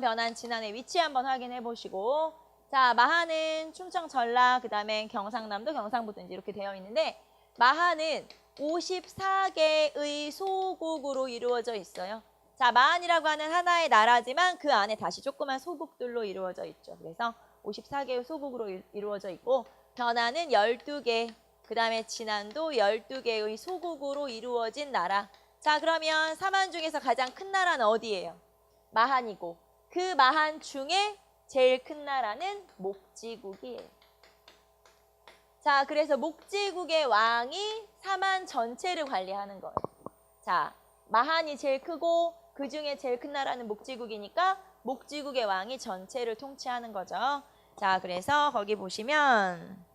변한, 진안의 위치 한번 확인해 보시고 자, 마한은 충청, 전라, 그 다음에 경상남도, 경상북도 이렇게 되어 있는데 마한은 54개의 소국으로 이루어져 있어요. 자, 마한이라고 하는 하나의 나라지만 그 안에 다시 조그만 소국들로 이루어져 있죠. 그래서 54개의 소국으로 이루어져 있고 변화는 12개, 그 다음에 진안도 12개의 소국으로 이루어진 나라. 자, 그러면 사만 중에서 가장 큰 나라는 어디예요? 마한이고 그 마한 중에 제일 큰 나라는 목지국이에요. 자, 그래서 목지국의 왕이 사만 전체를 관리하는 거예요. 자, 마한이 제일 크고 그 중에 제일 큰 나라는 목지국이니까 목지국의 왕이 전체를 통치하는 거죠. 자, 그래서 거기 보시면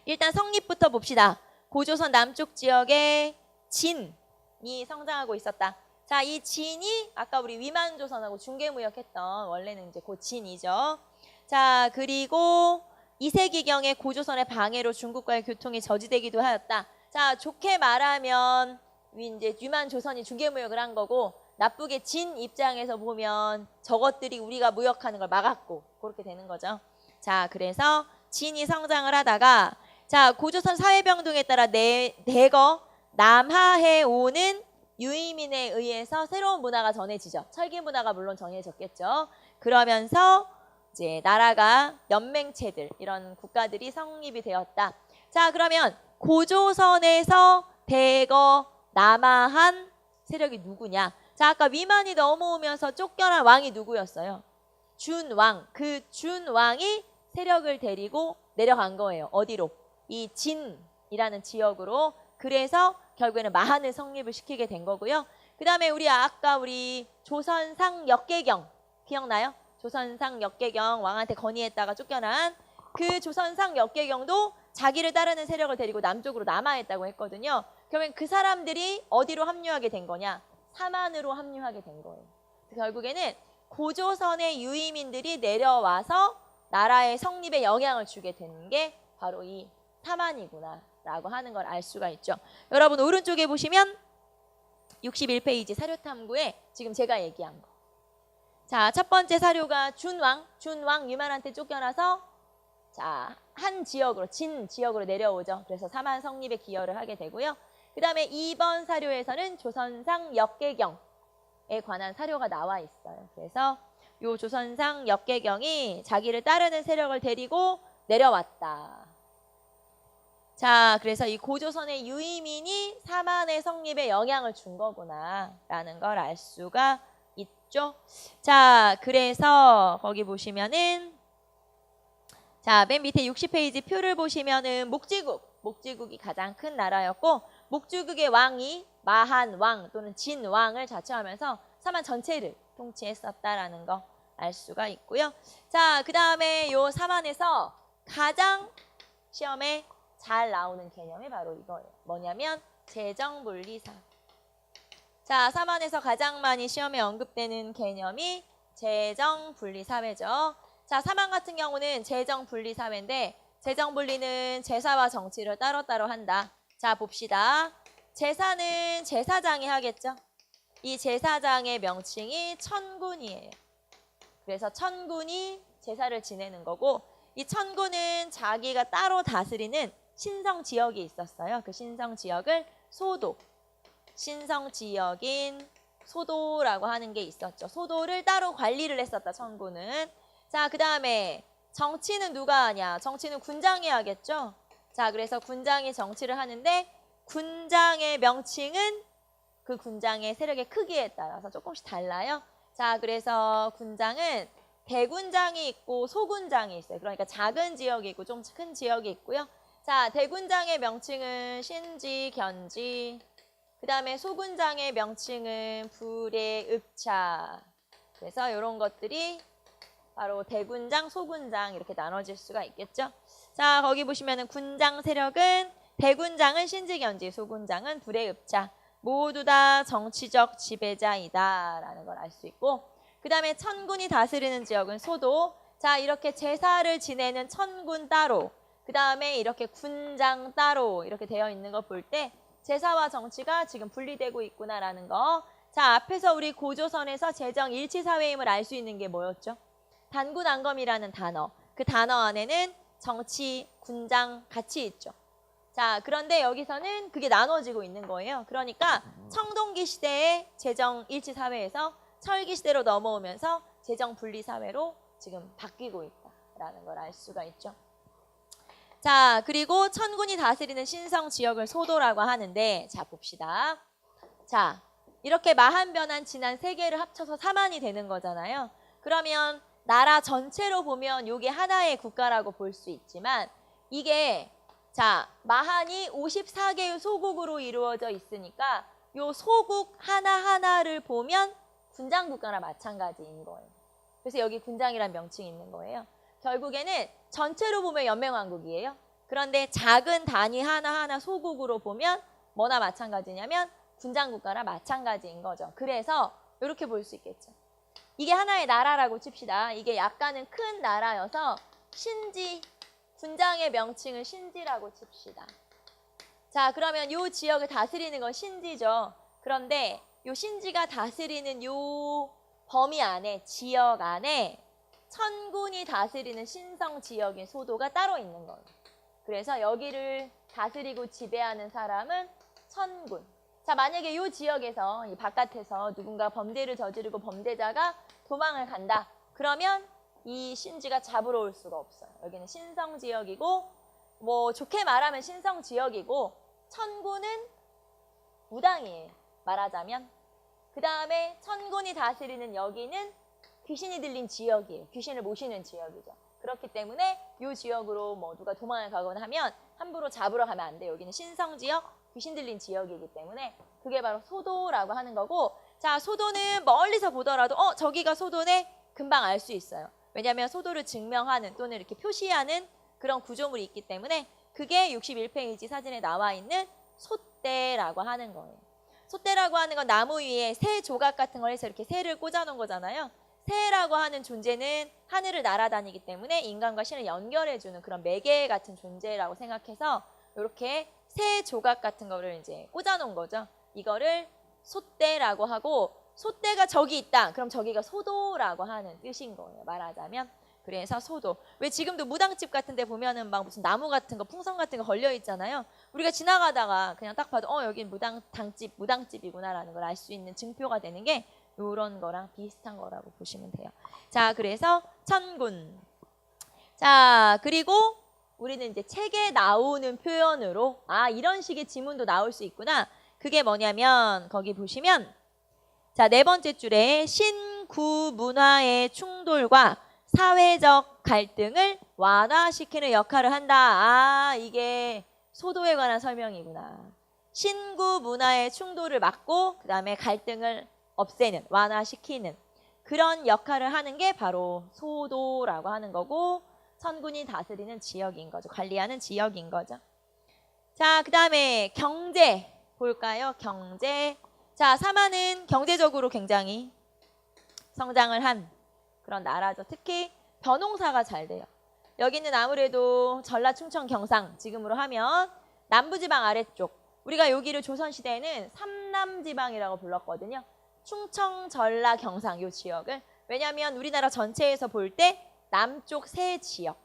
일단 성립부터 봅시다. 고조선 남쪽 지역에 진이 성장하고 있었다. 자, 이 진이 아까 우리 위만조선하고 중개무역했던 원래는 이제 그 진이죠. 자, 그리고 2세기경에 고조선의 방해로 중국과의 교통이 저지되기도 하였다. 자, 좋게 말하면 이제 위만조선이 중개무역을 한 거고 나쁘게 진 입장에서 보면 저것들이 우리가 무역하는 걸 막았고 그렇게 되는 거죠. 자, 그래서 진이 성장을 하다가 자, 고조선 사회병동에 따라 대거 남하해 오는 유이민에 의해서 새로운 문화가 전해지죠. 철기 문화가 물론 전해졌겠죠. 그러면서 이제 나라가 연맹체들, 이런 국가들이 성립이 되었다. 자, 그러면 고조선에서 대거 남하한 세력이 누구냐? 자, 아까 위만이 넘어오면서 쫓겨난 왕이 누구였어요? 준왕. 그 준왕이 세력을 데리고 내려간 거예요. 어디로? 이 진이라는 지역으로. 그래서 결국에는 마한을 성립을 시키게 된 거고요. 그 다음에 아까 우리 조선상 역계경 기억나요? 조선상 역계경 왕한테 건의했다가 쫓겨난 그 조선상 역계경도 자기를 따르는 세력을 데리고 남쪽으로 남하했다고 했거든요. 그러면 그 사람들이 어디로 합류하게 된 거냐? 사만으로 합류하게 된 거예요. 결국에는 고조선의 유이민들이 내려와서 나라의 성립에 영향을 주게 되는 게 바로 이 사만이구나 라고 하는 걸 알 수가 있죠. 여러분 오른쪽에 보시면 61페이지 사료탐구에 지금 제가 얘기한 거. 자, 첫 번째 사료가 준왕 유만한테 쫓겨나서 자, 한 지역으로 진 지역으로 내려오죠. 그래서 사만 성립에 기여를 하게 되고요. 그 다음에 2번 사료에서는 조선상 역계경에 관한 사료가 나와 있어요. 그래서 요 조선상 역계경이 자기를 따르는 세력을 데리고 내려왔다. 자, 그래서 이 고조선의 유이민이 사만의 성립에 영향을 준 거구나 라는 걸 알 수가 있죠. 자, 그래서 거기 보시면은 자, 맨 밑에 60페이지 표를 보시면은 목지국이 가장 큰 나라였고 목지국의 왕이 마한왕 또는 진왕을 자처하면서 사만 전체를 통치했었다라는 거 알 수가 있고요. 자, 그 다음에 요 사만에서 가장 시험에 잘 나오는 개념이 바로 이거예요. 뭐냐면 재정분리사. 자, 사만에서 가장 많이 시험에 언급되는 개념이 재정분리사회죠. 자, 사만 같은 경우는 재정분리사회인데 재정분리는 제사와 정치를 따로따로 한다. 자, 봅시다. 제사는 제사장이 하겠죠. 이 제사장의 명칭이 천군이에요. 그래서 천군이 제사를 지내는 거고 이 천군은 자기가 따로 다스리는 신성 지역이 있었어요. 그 신성 지역을 소도, 신성 지역인 소도라고 하는 게 있었죠. 소도를 따로 관리를 했었다, 천군은. 자, 그 다음에 정치는 누가 하냐? 정치는 군장이 하겠죠. 자, 그래서 군장이 정치를 하는데 군장의 명칭은 그 군장의 세력의 크기에 따라서 조금씩 달라요. 자, 그래서 군장은 대군장이 있고 소군장이 있어요. 그러니까 작은 지역이 있고 좀 큰 지역이 있고요. 자, 대군장의 명칭은 신지, 견지. 그 다음에 소군장의 명칭은 불의, 읍차. 그래서 이런 것들이 바로 대군장, 소군장 이렇게 나눠질 수가 있겠죠. 자, 거기 보시면은 군장 세력은 대군장은 신지, 견지, 소군장은 불의, 읍차. 모두 다 정치적 지배자이다라는 걸 알 수 있고 그 다음에 천군이 다스리는 지역은 소도. 자, 이렇게 제사를 지내는 천군 따로 그 다음에 이렇게 군장 따로 이렇게 되어 있는 거 볼 때 제사와 정치가 지금 분리되고 있구나라는 거. 자, 앞에서 우리 고조선에서 재정 일치사회임을 알 수 있는 게 뭐였죠? 단군안검이라는 단어. 그 단어 안에는 정치, 군장 같이 있죠. 자, 그런데 여기서는 그게 나눠지고 있는 거예요. 그러니까 청동기 시대의 재정 일치 사회에서 철기 시대로 넘어오면서 재정 분리 사회로 지금 바뀌고 있다라는 걸 알 수가 있죠. 자, 그리고 천군이 다스리는 신성 지역을 소도라고 하는데 자, 봅시다. 자, 이렇게 마한변한 진한 세 개를 합쳐서 사만이 되는 거잖아요. 그러면 나라 전체로 보면 이게 하나의 국가라고 볼 수 있지만 이게 자, 마한이 54개의 소국으로 이루어져 있으니까 요 소국 하나하나를 보면 군장국가나 마찬가지인 거예요. 그래서 여기 군장이란 명칭이 있는 거예요. 결국에는 전체로 보면 연맹왕국이에요. 그런데 작은 단위 하나하나 소국으로 보면 뭐나 마찬가지냐면 군장국가나 마찬가지인 거죠. 그래서 이렇게 볼 수 있겠죠. 이게 하나의 나라라고 칩시다. 이게 약간은 큰 나라여서 신지, 군장의 명칭을 신지라고 칩시다. 자, 그러면 이 지역을 다스리는 건 신지죠. 그런데 이 신지가 다스리는 이 범위 안에, 지역 안에 천군이 다스리는 신성 지역인 소도가 따로 있는 거예요. 그래서 여기를 다스리고 지배하는 사람은 천군. 자, 만약에 이 지역에서 이 바깥에서 누군가 범죄를 저지르고 범죄자가 도망을 간다. 그러면 이 신지가 잡으러 올 수가 없어요. 여기는 신성 지역이고 뭐 좋게 말하면 신성 지역이고 천군은 무당이에요. 말하자면. 그 다음에 천군이 다스리는 여기는 귀신이 들린 지역이에요. 귀신을 모시는 지역이죠. 그렇기 때문에 이 지역으로 뭐 누가 도망을 가거나 하면 함부로 잡으러 가면 안 돼요. 여기는 신성 지역, 귀신 들린 지역이기 때문에 그게 바로 소도라고 하는 거고, 자, 소도는 멀리서 보더라도 저기가 소도네? 금방 알 수 있어요. 왜냐하면 소도를 증명하는 또는 이렇게 표시하는 그런 구조물이 있기 때문에 그게 61페이지 사진에 나와 있는 솥대라고 하는 거예요. 솥대라고 하는 건 나무 위에 새 조각 같은 걸 해서 이렇게 새를 꽂아 놓은 거잖아요. 새라고 하는 존재는 하늘을 날아다니기 때문에 인간과 신을 연결해주는 그런 매개 같은 존재라고 생각해서 이렇게 새 조각 같은 거를 이제 꽂아 놓은 거죠. 이거를 솥대라고 하고, 솥대가 저기 있다. 그럼 저기가 소도라고 하는 뜻인 거예요. 말하자면. 그래서 소도. 왜 지금도 무당집 같은 데 보면은 막 무슨 나무 같은 거, 풍선 같은 거 걸려 있잖아요. 우리가 지나가다가 그냥 딱 봐도 여긴 무당집이구나라는 걸 알 수 있는 증표가 되는 게 이런 거랑 비슷한 거라고 보시면 돼요. 자, 그래서 천군. 자, 그리고 우리는 이제 책에 나오는 표현으로 이런 식의 지문도 나올 수 있구나. 그게 뭐냐면 거기 보시면 자, 네 번째 줄에 신구 문화의 충돌과 사회적 갈등을 완화시키는 역할을 한다. 이게 소도에 관한 설명이구나. 신구 문화의 충돌을 막고 그 다음에 갈등을 없애는, 완화시키는 그런 역할을 하는 게 바로 소도라고 하는 거고, 천군이 다스리는 지역인 거죠. 관리하는 지역인 거죠. 자, 그 다음에 경제 볼까요? 경제. 자, 사마는 경제적으로 굉장히 성장을 한 그런 나라죠. 특히 벼농사가 잘 돼요. 여기는 아무래도 전라, 충청, 경상 지금으로 하면 남부지방 아래쪽. 우리가 여기를 조선시대에는 삼남지방이라고 불렀거든요. 충청, 전라, 경상 이 지역을. 왜냐하면 우리나라 전체에서 볼 때 남쪽 세 지역.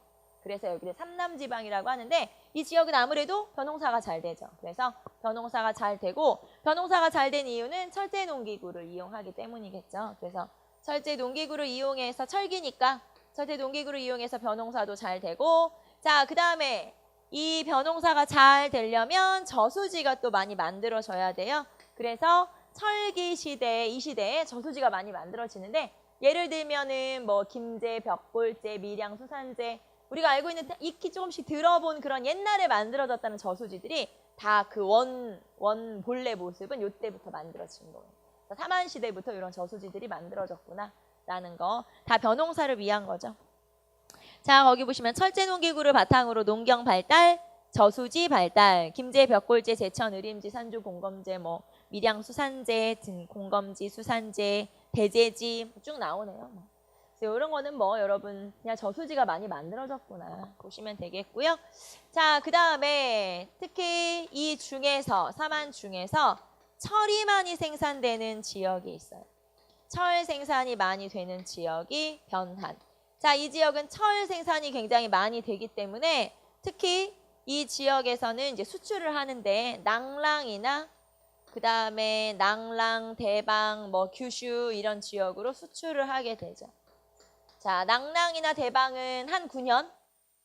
그래서 여기를 삼남지방이라고 하는데 이 지역은 아무래도 벼농사가 잘 되죠. 그래서 벼농사가 잘 되고, 벼농사가 잘 된 이유는 철제 농기구를 이용하기 때문이겠죠. 그래서 철제 농기구를 이용해서 철기니까 철제 농기구를 이용해서 벼농사도 잘 되고, 자, 그 다음에 이 벼농사가 잘 되려면 저수지가 또 많이 만들어져야 돼요. 그래서 철기 시대, 이 시대에 저수지가 많이 만들어지는데 예를 들면은 뭐 김제, 벽골제, 밀양, 수산제, 우리가 알고 있는 익히 조금씩 들어본 그런 옛날에 만들어졌다는 저수지들이 다 그 원 본래 모습은 이때부터 만들어진 거예요. 사만 시대부터 이런 저수지들이 만들어졌구나라는 거. 다 벼농사를 위한 거죠. 자, 거기 보시면 철제 농기구를 바탕으로 농경 발달, 저수지 발달, 김제, 벽골제, 제천, 의림지, 산주, 공검제, 뭐 밀양, 수산제, 공검지, 수산제, 대제지 쭉 나오네요. 이런 거는 뭐 여러분 그냥 저수지가 많이 만들어졌구나 보시면 되겠고요. 자, 그 다음에 특히 이 중에서 사만 중에서 철이 많이 생산되는 지역이 있어요. 철 생산이 많이 되는 지역이 변한. 자, 이 지역은 철 생산이 굉장히 많이 되기 때문에 특히 이 지역에서는 이제 수출을 하는데 낭랑이나 그 다음에 낭랑, 대방, 뭐 규슈 이런 지역으로 수출을 하게 되죠. 자, 낭랑이나 대방은 한 9년,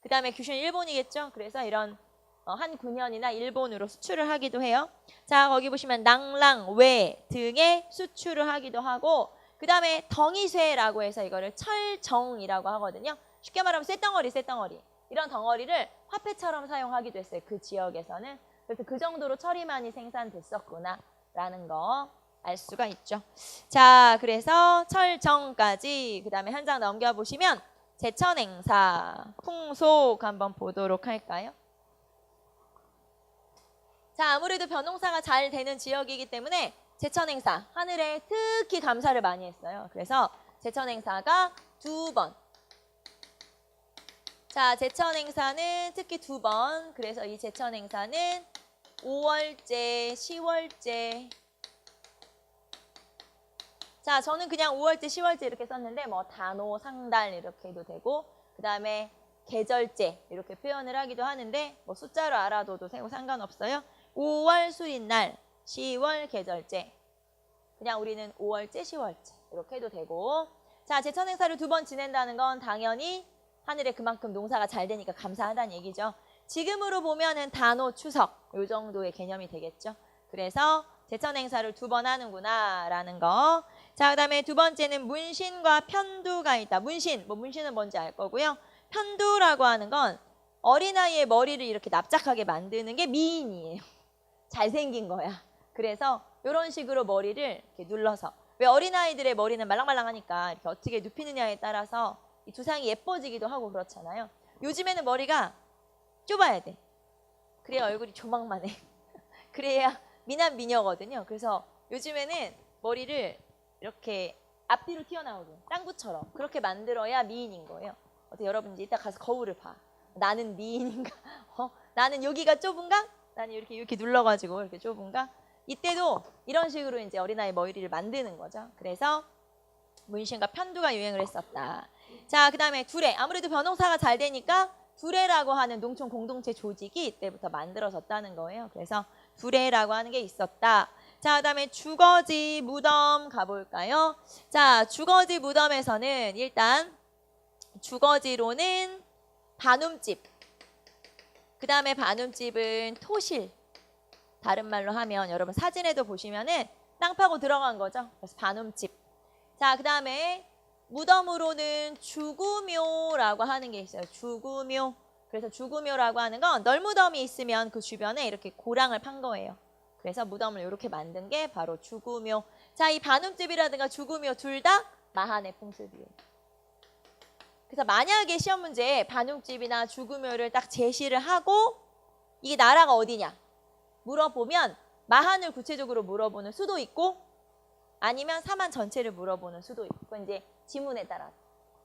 그 다음에 규슈는 일본이겠죠. 그래서 이런 한 9년이나 일본으로 수출을 하기도 해요. 자, 거기 보시면 낭랑, 외 등에 수출을 하기도 하고, 그 다음에 덩이쇠라고 해서 이거를 철정이라고 하거든요. 쉽게 말하면 쇳덩어리. 이런 덩어리를 화폐처럼 사용하기도 했어요. 그 지역에서는. 그래서 그 정도로 철이 많이 생산됐었구나라는 거 알 수가 있죠. 자, 그래서 철정까지 그 다음에 한 장 넘겨보시면 제천행사, 풍속 한번 보도록 할까요? 자, 아무래도 벼농사가 잘 되는 지역이기 때문에 제천행사, 하늘에 특히 감사를 많이 했어요. 그래서 제천행사가 2번. 자, 제천행사는 특히 2번. 그래서 이 제천행사는 5월제, 10월제. 자, 저는 그냥 5월제, 10월제 이렇게 썼는데 뭐 단오, 상달 이렇게 해도 되고, 그 다음에 계절제 이렇게 표현을 하기도 하는데 뭐 숫자로 알아둬도 되고 상관없어요. 5월 수인 날, 10월 계절제. 그냥 우리는 5월째, 10월째 이렇게 해도 되고. 자, 제천 행사를 2번 지낸다는 건 당연히 하늘에 그만큼 농사가 잘 되니까 감사하다는 얘기죠. 지금으로 보면은 단오, 추석 요 정도의 개념이 되겠죠. 그래서 제천 행사를 2번 하는구나 라는 거. 자, 그 다음에 2번째는 문신과 편두가 있다. 문신, 뭐 문신은 뭔지 알 거고요. 편두라고 하는 건 어린아이의 머리를 이렇게 납작하게 만드는 게 미인이에요. 잘생긴 거야. 그래서 이런 식으로 머리를 이렇게 눌러서, 왜 어린아이들의 머리는 말랑말랑하니까 이렇게 어떻게 눕히느냐에 따라서 이 두상이 예뻐지기도 하고 그렇잖아요. 요즘에는 머리가 좁아야 돼. 그래야 얼굴이 조망만 해. 그래야 미남 미녀거든요. 그래서 요즘에는 머리를 이렇게 앞뒤로 튀어나오게 짱구처럼 그렇게 만들어야 미인인 거예요. 어떻게 여러분 이제 이따 가서 거울을 봐. 나는 미인인가? 나는 여기가 좁은가? 나는 이렇게 눌러가지고 이렇게 좁은가? 이때도 이런 식으로 이제 어린아이 머리를 만드는 거죠. 그래서 문신과 편두가 유행을 했었다. 자, 그 다음에 두레. 아무래도 변호사가 잘 되니까 두레라고 하는 농촌 공동체 조직이 이때부터 만들어졌다는 거예요. 그래서 두레라고 하는 게 있었다. 자, 그 다음에 주거지 무덤 가볼까요? 자, 주거지 무덤에서는 일단 주거지로는 반움집, 그 다음에 반움집은 토실, 다른 말로 하면 여러분 사진에도 보시면은 땅 파고 들어간 거죠. 그래서 반움집. 자, 그 다음에 무덤으로는 주구묘라고 하는 게 있어요. 주구묘. 그래서 주구묘라고 하는 건 널무덤이 있으면 그 주변에 이렇게 고랑을 판 거예요. 그래서 무덤을 이렇게 만든 게 바로 주구묘. 자, 이 반움집이라든가 주구묘 둘 다 마한의 풍습이에요. 그래서 만약에 시험 문제에 반움집이나 주구묘를 딱 제시를 하고 이게 나라가 어디냐 물어보면 마한을 구체적으로 물어보는 수도 있고 아니면 사만 전체를 물어보는 수도 있고, 그건 이제 지문에 따라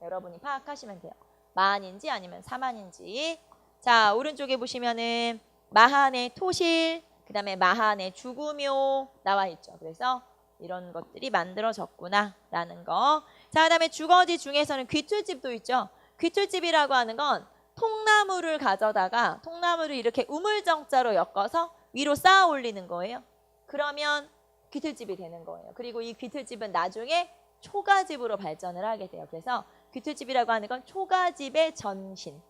여러분이 파악하시면 돼요. 마한인지 아니면 사만인지. 자, 오른쪽에 보시면은 마한의 토실, 그 다음에 마한의 주구묘 나와 있죠. 그래서 이런 것들이 만들어졌구나 라는 거. 자, 그 다음에 주거지 중에서는 귀틀집도 있죠. 귀틀집이라고 하는 건 통나무를 가져다가 통나무를 이렇게 우물정자로 엮어서 위로 쌓아 올리는 거예요. 그러면 귀틀집이 되는 거예요. 그리고 이 귀틀집은 나중에 초가집으로 발전을 하게 돼요. 그래서 귀틀집이라고 하는 건 초가집의 전신.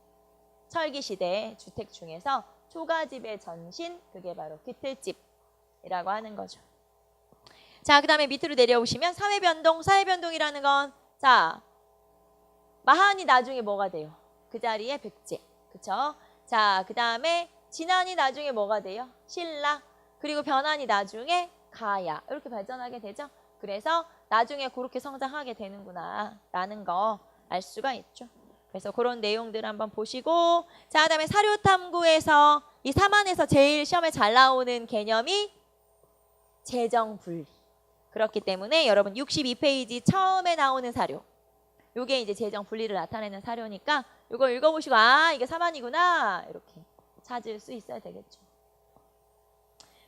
철기시대 주택 중에서 초가집의 전신, 그게 바로 귀틀집이라고 하는 거죠. 자, 그 다음에 밑으로 내려오시면 사회변동. 사회변동이라는 건, 자, 마한이 나중에 뭐가 돼요? 그 자리에 백제. 그쵸? 자, 그 다음에 진한이 나중에 뭐가 돼요? 신라. 그리고 변한이 나중에 가야. 이렇게 발전하게 되죠. 그래서 나중에 그렇게 성장하게 되는구나 라는 거 알 수가 있죠. 그래서 그런 내용들 한번 보시고, 자, 그 다음에 사료탐구에서 이 사만에서 제일 시험에 잘 나오는 개념이 재정분리. 그렇기 때문에 여러분 62페이지 처음에 나오는 사료, 요게 이제 재정분리를 나타내는 사료니까 요거 읽어보시고 아, 이게 사만이구나 이렇게 찾을 수 있어야 되겠죠.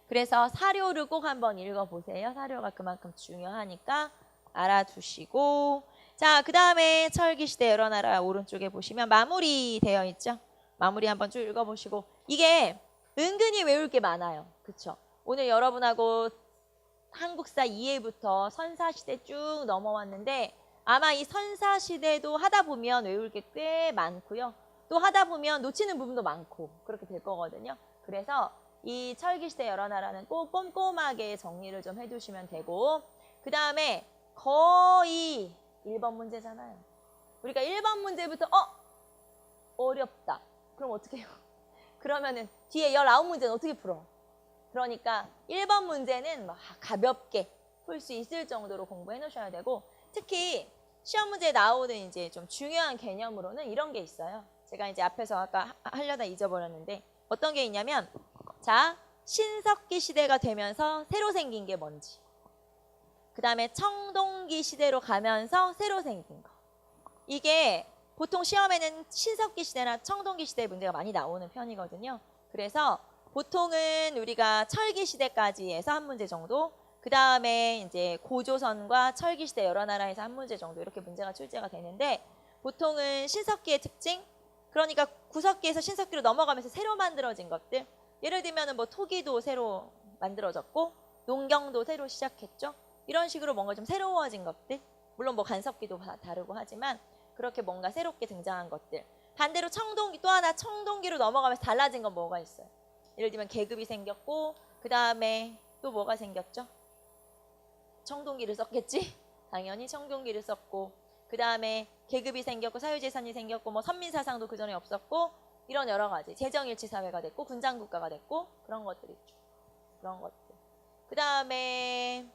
그래서 사료를 꼭 한번 읽어보세요. 사료가 그만큼 중요하니까 알아두시고, 자, 그 다음에 철기시대 여러 나라 오른쪽에 보시면 마무리 되어 있죠. 마무리 한번 쭉 읽어보시고, 이게 은근히 외울 게 많아요. 그쵸? 오늘 여러분하고 한국사 2회부터 선사시대 쭉 넘어왔는데 아마 이 선사시대도 하다 보면 외울 게 꽤 많고요. 또 하다 보면 놓치는 부분도 많고 그렇게 될 거거든요. 그래서 이 철기시대 여러 나라는 꼭 꼼꼼하게 정리를 좀 해두시면 되고, 그 다음에 거의 1번 문제잖아요. 우리가 1번 문제부터 어렵다. 그럼 어떻게 해요? 그러면은 뒤에 19문제는 어떻게 풀어? 그러니까 1번 문제는 막 가볍게 풀 수 있을 정도로 공부해 놓으셔야 되고, 특히 시험 문제에 나오는 이제 좀 중요한 개념으로는 이런 게 있어요. 제가 이제 앞에서 아까 하려다 잊어버렸는데 어떤 게 있냐면, 자, 신석기 시대가 되면서 새로 생긴 게 뭔지, 그 다음에 청동기 시대로 가면서 새로 생긴 거. 이게 보통 시험에는 신석기 시대나 청동기 시대 문제가 많이 나오는 편이거든요. 그래서 보통은 우리가 철기 시대까지 해서 한 문제 정도, 그 다음에 이제 고조선과 철기 시대 여러 나라에서 한 문제 정도 이렇게 문제가 출제가 되는데, 보통은 신석기의 특징, 그러니까 구석기에서 신석기로 넘어가면서 새로 만들어진 것들. 예를 들면 뭐 토기도 새로 만들어졌고 농경도 새로 시작했죠. 이런 식으로 뭔가 좀 새로워진 것들. 물론 뭐 간섭기도 다르고 하지만 그렇게 뭔가 새롭게 등장한 것들. 반대로 청동기, 또 하나 청동기로 넘어가면서 달라진 건 뭐가 있어요? 예를 들면 계급이 생겼고 그 다음에 또 뭐가 생겼죠? 청동기를 썼겠지? 당연히 청동기를 썼고 그 다음에 계급이 생겼고 사유재산이 생겼고 뭐 선민사상도 그전에 없었고 이런 여러 가지 재정일치사회가 됐고 군장국가가 됐고 그런 것들이 있죠. 그런 것들. 그 다음에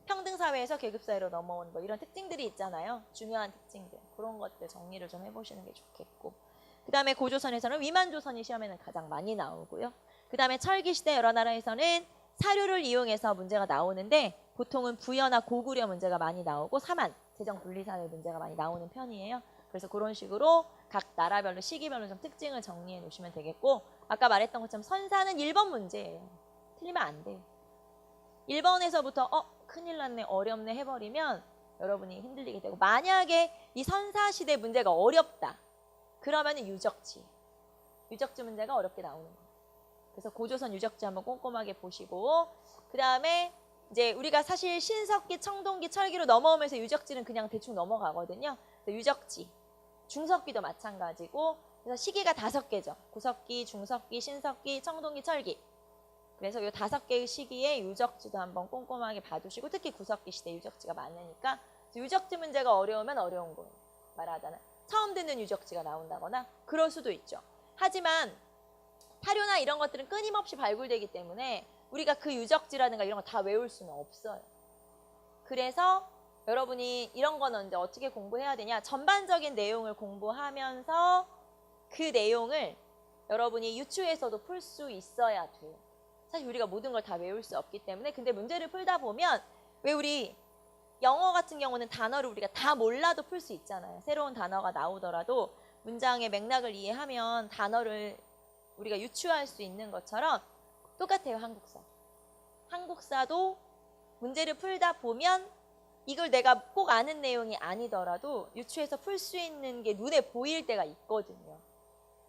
평등사회에서 계급사회로 넘어온 뭐 이런 특징들이 있잖아요. 중요한 특징들. 그런 것들 정리를 좀 해보시는 게 좋겠고. 그 다음에 고조선에서는 위만조선이 시험에는 가장 많이 나오고요. 그 다음에 철기시대 여러 나라에서는 사료를 이용해서 문제가 나오는데 보통은 부여나 고구려 문제가 많이 나오고 사만, 재정분리사회 문제가 많이 나오는 편이에요. 그래서 그런 식으로 각 나라별로 시기별로 좀 특징을 정리해 놓으시면 되겠고 아까 말했던 것처럼 선사는 1번 문제예요. 틀리면 안 돼요. 1번에서부터 큰일 났네 어렵네 해버리면 여러분이 흔들리게 되고 만약에 이 선사시대 문제가 어렵다. 그러면 유적지 문제가 어렵게 나오는 거예요. 그래서 고조선 유적지 한번 꼼꼼하게 보시고 그 다음에 이제 우리가 사실 신석기, 청동기, 철기로 넘어오면서 유적지는 그냥 대충 넘어가거든요. 그래서 유적지, 중석기도 마찬가지고 그래서 시기가 5개죠. 구석기, 중석기, 신석기, 청동기, 철기. 그래서 이 5개의 시기에 유적지도 한번 꼼꼼하게 봐두시고 특히 구석기 시대 유적지가 많으니까 유적지 문제가 어려우면 어려운 거예요. 말하자면 처음 듣는 유적지가 나온다거나 그럴 수도 있죠. 하지만 타료나 이런 것들은 끊임없이 발굴되기 때문에 우리가 그 유적지라든가 이런 거 다 외울 수는 없어요. 그래서 여러분이 이런 거는 이제 어떻게 공부해야 되냐. 전반적인 내용을 공부하면서 그 내용을 여러분이 유추해서도 풀 수 있어야 돼요. 사실 우리가 모든 걸 다 외울 수 없기 때문에 근데 문제를 풀다 보면 왜 우리 영어 같은 경우는 단어를 우리가 다 몰라도 풀 수 있잖아요. 새로운 단어가 나오더라도 문장의 맥락을 이해하면 단어를 우리가 유추할 수 있는 것처럼 똑같아요. 한국사도 문제를 풀다 보면 이걸 내가 꼭 아는 내용이 아니더라도 유추해서 풀 수 있는 게 눈에 보일 때가 있거든요.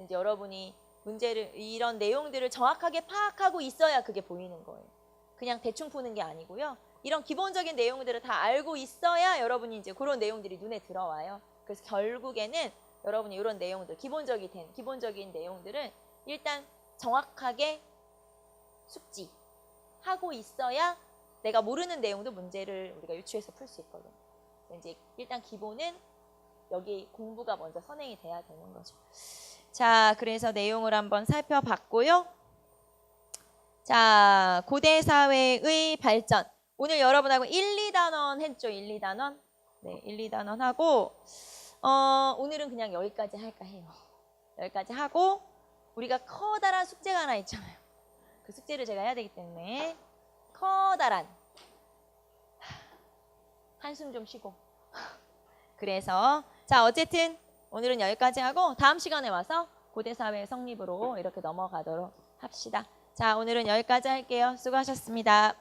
이제 여러분이 문제를 이런 내용들을 정확하게 파악하고 있어야 그게 보이는 거예요. 그냥 대충 푸는 게 아니고요. 이런 기본적인 내용들을 다 알고 있어야 여러분이 이제 그런 내용들이 눈에 들어와요. 그래서 결국에는 여러분이 이런 내용들, 기본적인 내용들을 일단 정확하게 숙지하고 있어야 내가 모르는 내용도 문제를 우리가 유추해서 풀 수 있거든요. 이제 일단 기본은 여기 공부가 먼저 선행이 돼야 되는 거죠. 자, 그래서 내용을 한번 살펴봤고요. 자, 고대 사회의 발전. 오늘 여러분하고 1, 2단원 했죠. 1, 2단원. 네, 1, 2단원 하고 오늘은 그냥 여기까지 할까 해요. 여기까지 하고 우리가 커다란 숙제가 하나 있잖아요. 그 숙제를 제가 해야 되기 때문에 커다란 한숨 좀 쉬고 그래서 자 어쨌든 오늘은 여기까지 하고 다음 시간에 와서 고대사회 성립으로 이렇게 넘어가도록 합시다. 자 오늘은 여기까지 할게요. 수고하셨습니다.